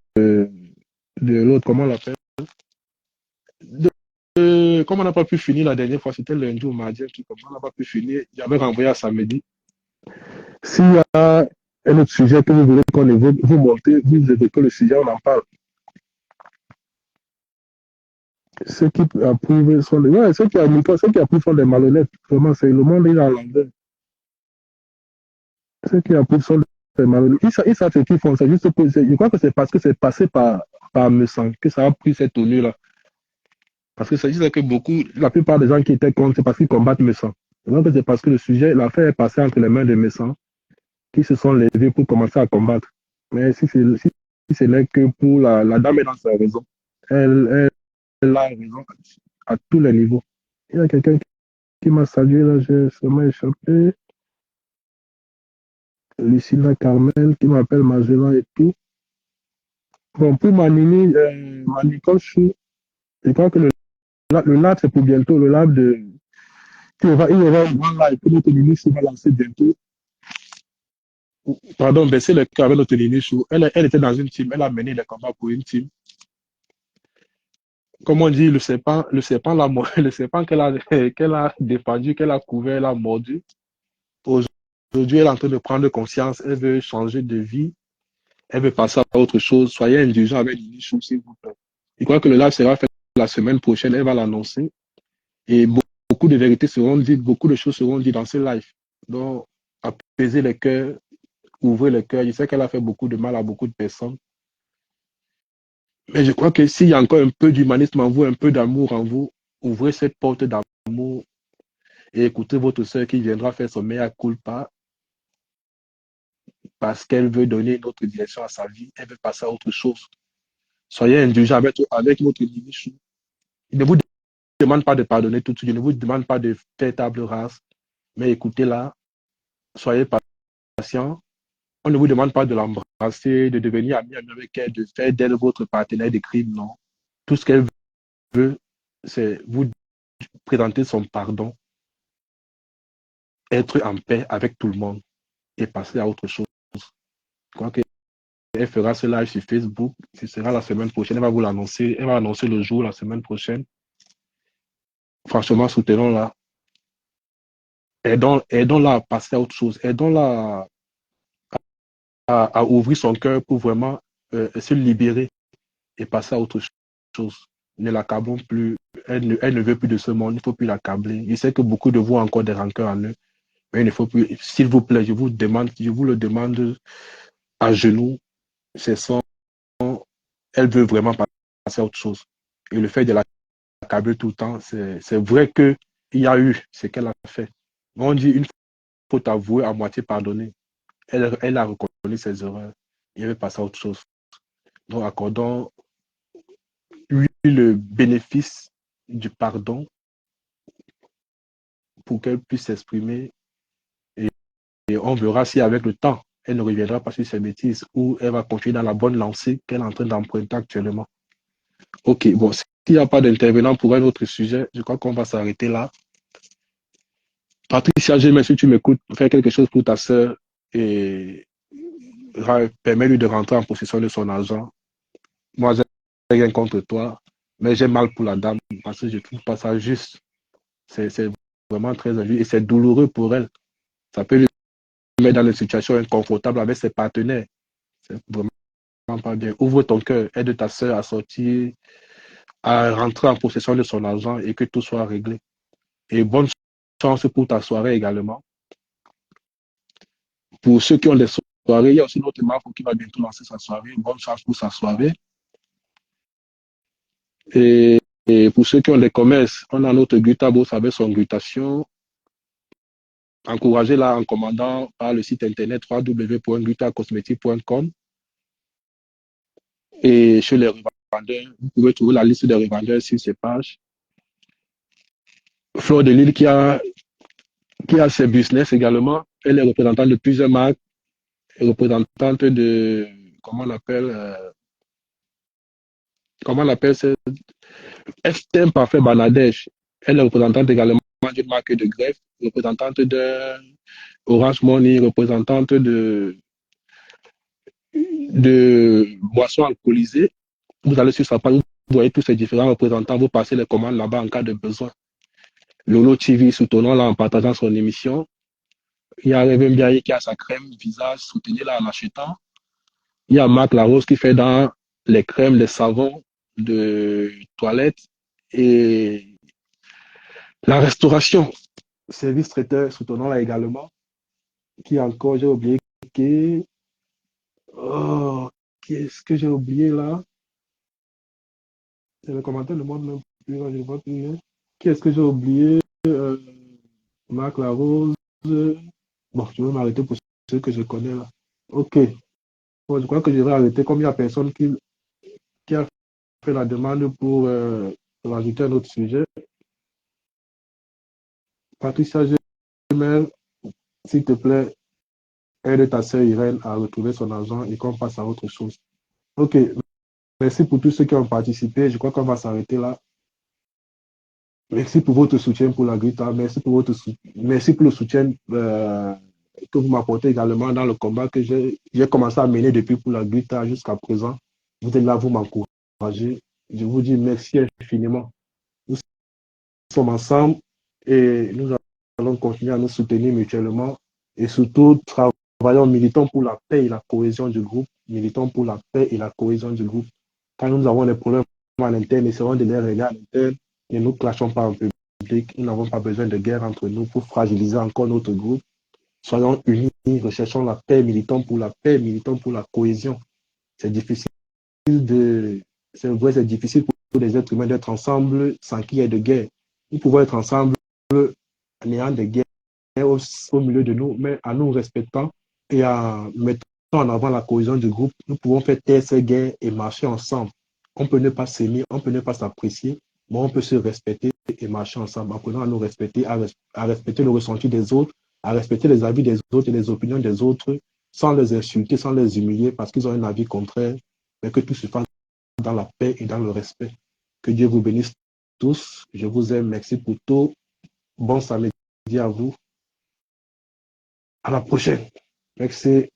l'autre, comment on l'appelle? Comme on n'a pas pu finir la dernière fois, c'était lundi ou mardi, comme on n'a pas pu finir, j'avais renvoyé à samedi. S'il y a un autre sujet que vous voulez qu'on évoque, vous montez, vous évoquez le sujet, on en parle. Ceux qui approuvent sont des... Ouais, ceux qui approuvent sont des malhonnêtes. Vraiment, c'est le monde est à l'envers. Ceux qui approuvent sont des malhonnêtes. Ils savent ce qu'ils font. C'est juste que je crois que c'est parce que c'est passé par Messan que ça a pris cette tenue-là. Parce que c'est juste que la plupart des gens qui étaient contre, c'est parce qu'ils combattent Messan. Donc c'est parce que le sujet, l'affaire est passée entre les mains de Messan qui se sont levés pour commencer à combattre. Mais si ce n'est que pour la dame est dans sa raison. Elle a raison à tous les niveaux. Il y a quelqu'un qui m'a salué, là, j'ai seulement échappé. Lucilla Carmel, qui m'appelle Magellan et tout. Bon, pour ma Nicole Chou, je crois que le live, c'est pour bientôt. Le live de... Il y aura un live que notre ministre va lancer bientôt. Pardon, baisser le cœur avec notre Nini Chou. Elle était dans une team, elle a mené les combats pour une team. Comme on dit, le serpent, le serpent qu'elle a défendu, qu'elle a couvert, elle a mordu. Aujourd'hui, elle est en train de prendre conscience, elle veut changer de vie, elle veut passer à autre chose. Soyez indulgents avec Nini Chou, s'il vous plaît. Je crois que le live sera fait la semaine prochaine, elle va l'annoncer. Et beaucoup de vérités seront dites, beaucoup de choses seront dites dans ce live. Donc, apaiser les cœurs, ouvrir les cœurs. Je sais qu'elle a fait beaucoup de mal à beaucoup de personnes. Mais je crois que s'il y a encore un peu d'humanisme en vous, un peu d'amour en vous, ouvrez cette porte d'amour et écoutez votre soeur qui viendra faire son mea culpa parce qu'elle veut donner une autre direction à sa vie, elle veut passer à autre chose. Soyez indulgents avec votre Nini-Chou. Il ne vous demande pas de pardonner tout de suite, il ne vous demande pas de faire table rase, mais écoutez-la, soyez patient. On ne vous demande pas de l'embrasser, de devenir ami avec elle, de faire d'elle votre partenaire de crime, non. Tout ce qu'elle veut, c'est vous présenter son pardon, être en paix avec tout le monde et passer à autre chose. Je crois qu'elle fera ce live sur Facebook. Ce sera la semaine prochaine. Elle va vous l'annoncer. Elle va annoncer le jour la semaine prochaine. Franchement, soutenons-la. Aidons-la à passer à autre chose. Aidons-la à ouvrir son cœur pour vraiment se libérer et passer à autre chose. Ne l'accablons plus. Elle ne veut plus de ce monde. Il ne faut plus l'accabler. Je sais que beaucoup de vous ont encore des rancœurs en eux. Mais il ne faut plus. S'il vous plaît, je vous le demande à genoux. C'est son. Elle veut vraiment passer à autre chose. Et le fait de l'accabler tout le temps, c'est vrai qu'il y a eu ce qu'elle a fait. On dit une faute avouée à moitié pardonnée. Elle a reconnu ses erreurs. Elle veut passer à autre chose. Donc, accordons lui le bénéfice du pardon pour qu'elle puisse s'exprimer et on verra si avec le temps, elle ne reviendra pas sur ses bêtises ou elle va continuer dans la bonne lancée qu'elle est en train d'emprunter actuellement. Ok, bon, s'il n'y a pas d'intervenant pour un autre sujet, je crois qu'on va s'arrêter là. Patricia, j'aimerais si tu m'écoutes, faire quelque chose pour ta sœur et permets-lui de rentrer en possession de son argent. Moi, j'ai rien contre toi, mais j'ai mal pour la dame parce que je ne trouve pas ça juste. C'est vraiment très injuste et c'est douloureux pour elle. Ça peut lui mettre dans une situation inconfortable avec ses partenaires. C'est vraiment pas bien. Ouvre ton cœur, aide ta sœur à sortir, à rentrer en possession de son argent et que tout soit réglé. Et bonne chance pour ta soirée également. Pour ceux qui ont des soirées, il y a aussi notre Marco qui va bientôt lancer sa soirée. Bonne chance pour sa soirée. Et pour ceux qui ont des commerces, on a notre Gutabos avec son glutation. Encouragez-la en commandant par le site internet www.gutacosmetic.com. Et chez les revendeurs, vous pouvez trouver la liste des revendeurs sur ces pages. Fleur de Lille qui a ses business également. Elle est représentante de plusieurs marques, représentante de, comment on appelle ce Estème Parfait Bangladesh. Elle est représentante également d'une marque de greffe, représentante de Orange Money, représentante de boissons alcoolisées. Vous allez sur sa page, vous voyez tous ces différents représentants, vous passez les commandes là-bas en cas de besoin. Lolo TV, soutenons-la en partageant son émission. Il y a Réveil Biaye qui a sa crème visage, soutenez-la en achetant. Il y a Marc Larose qui fait dans les crèmes, les savons de toilette et la restauration. Service traiteur, soutenons-la également. Qui encore, j'ai oublié qui. Oh, qu'est-ce que j'ai oublié là? C'est le commentaire, le monde même plus, je vois plus. Qui est-ce que j'ai oublié? Marc Larose. Bon, je vais m'arrêter pour ceux que je connais là. Ok. Bon, je crois que je vais arrêter comme il y a personne qui a fait la demande pour rajouter un autre sujet. Patricia Gemel, s'il te plaît, aide ta sœur Irène à retrouver son argent et qu'on passe à autre chose. Ok. Merci pour tous ceux qui ont participé. Je crois qu'on va s'arrêter là. Merci pour votre soutien pour la Grita. Merci pour le soutien que vous m'apportez également dans le combat que j'ai commencé à mener depuis pour la guitare jusqu'à présent. Vous êtes là, vous m'encouragez. Je vous dis merci infiniment. Nous sommes ensemble et nous allons continuer à nous soutenir mutuellement et surtout travaillons, militons pour la paix et la cohésion du groupe. Militons pour la paix et la cohésion du groupe. Quand nous avons des problèmes à l'interne, essayons de les régler à l'interne. Ne nous clashons pas en public. Nous n'avons pas besoin de guerre entre nous pour fragiliser encore notre groupe. Soyons unis, recherchons la paix, militons pour la paix, militons pour la cohésion. C'est difficile c'est vrai, c'est difficile pour les êtres humains d'être ensemble sans qu'il y ait de guerre. Nous pouvons être ensemble en ayant des guerres au milieu de nous, mais en nous respectant et en mettant en avant la cohésion du groupe, nous pouvons faire taire ces guerres et marcher ensemble. On peut ne pas s'aimer, on peut ne pas s'apprécier, mais on peut se respecter et marcher ensemble, en apprenant à nous respecter, à respecter le ressenti des autres, à respecter les avis des autres et les opinions des autres, sans les insulter, sans les humilier parce qu'ils ont un avis contraire, mais que tout se fasse dans la paix et dans le respect. Que Dieu vous bénisse tous. Je vous aime. Merci pour tout. Bon samedi à vous. À la prochaine. Merci.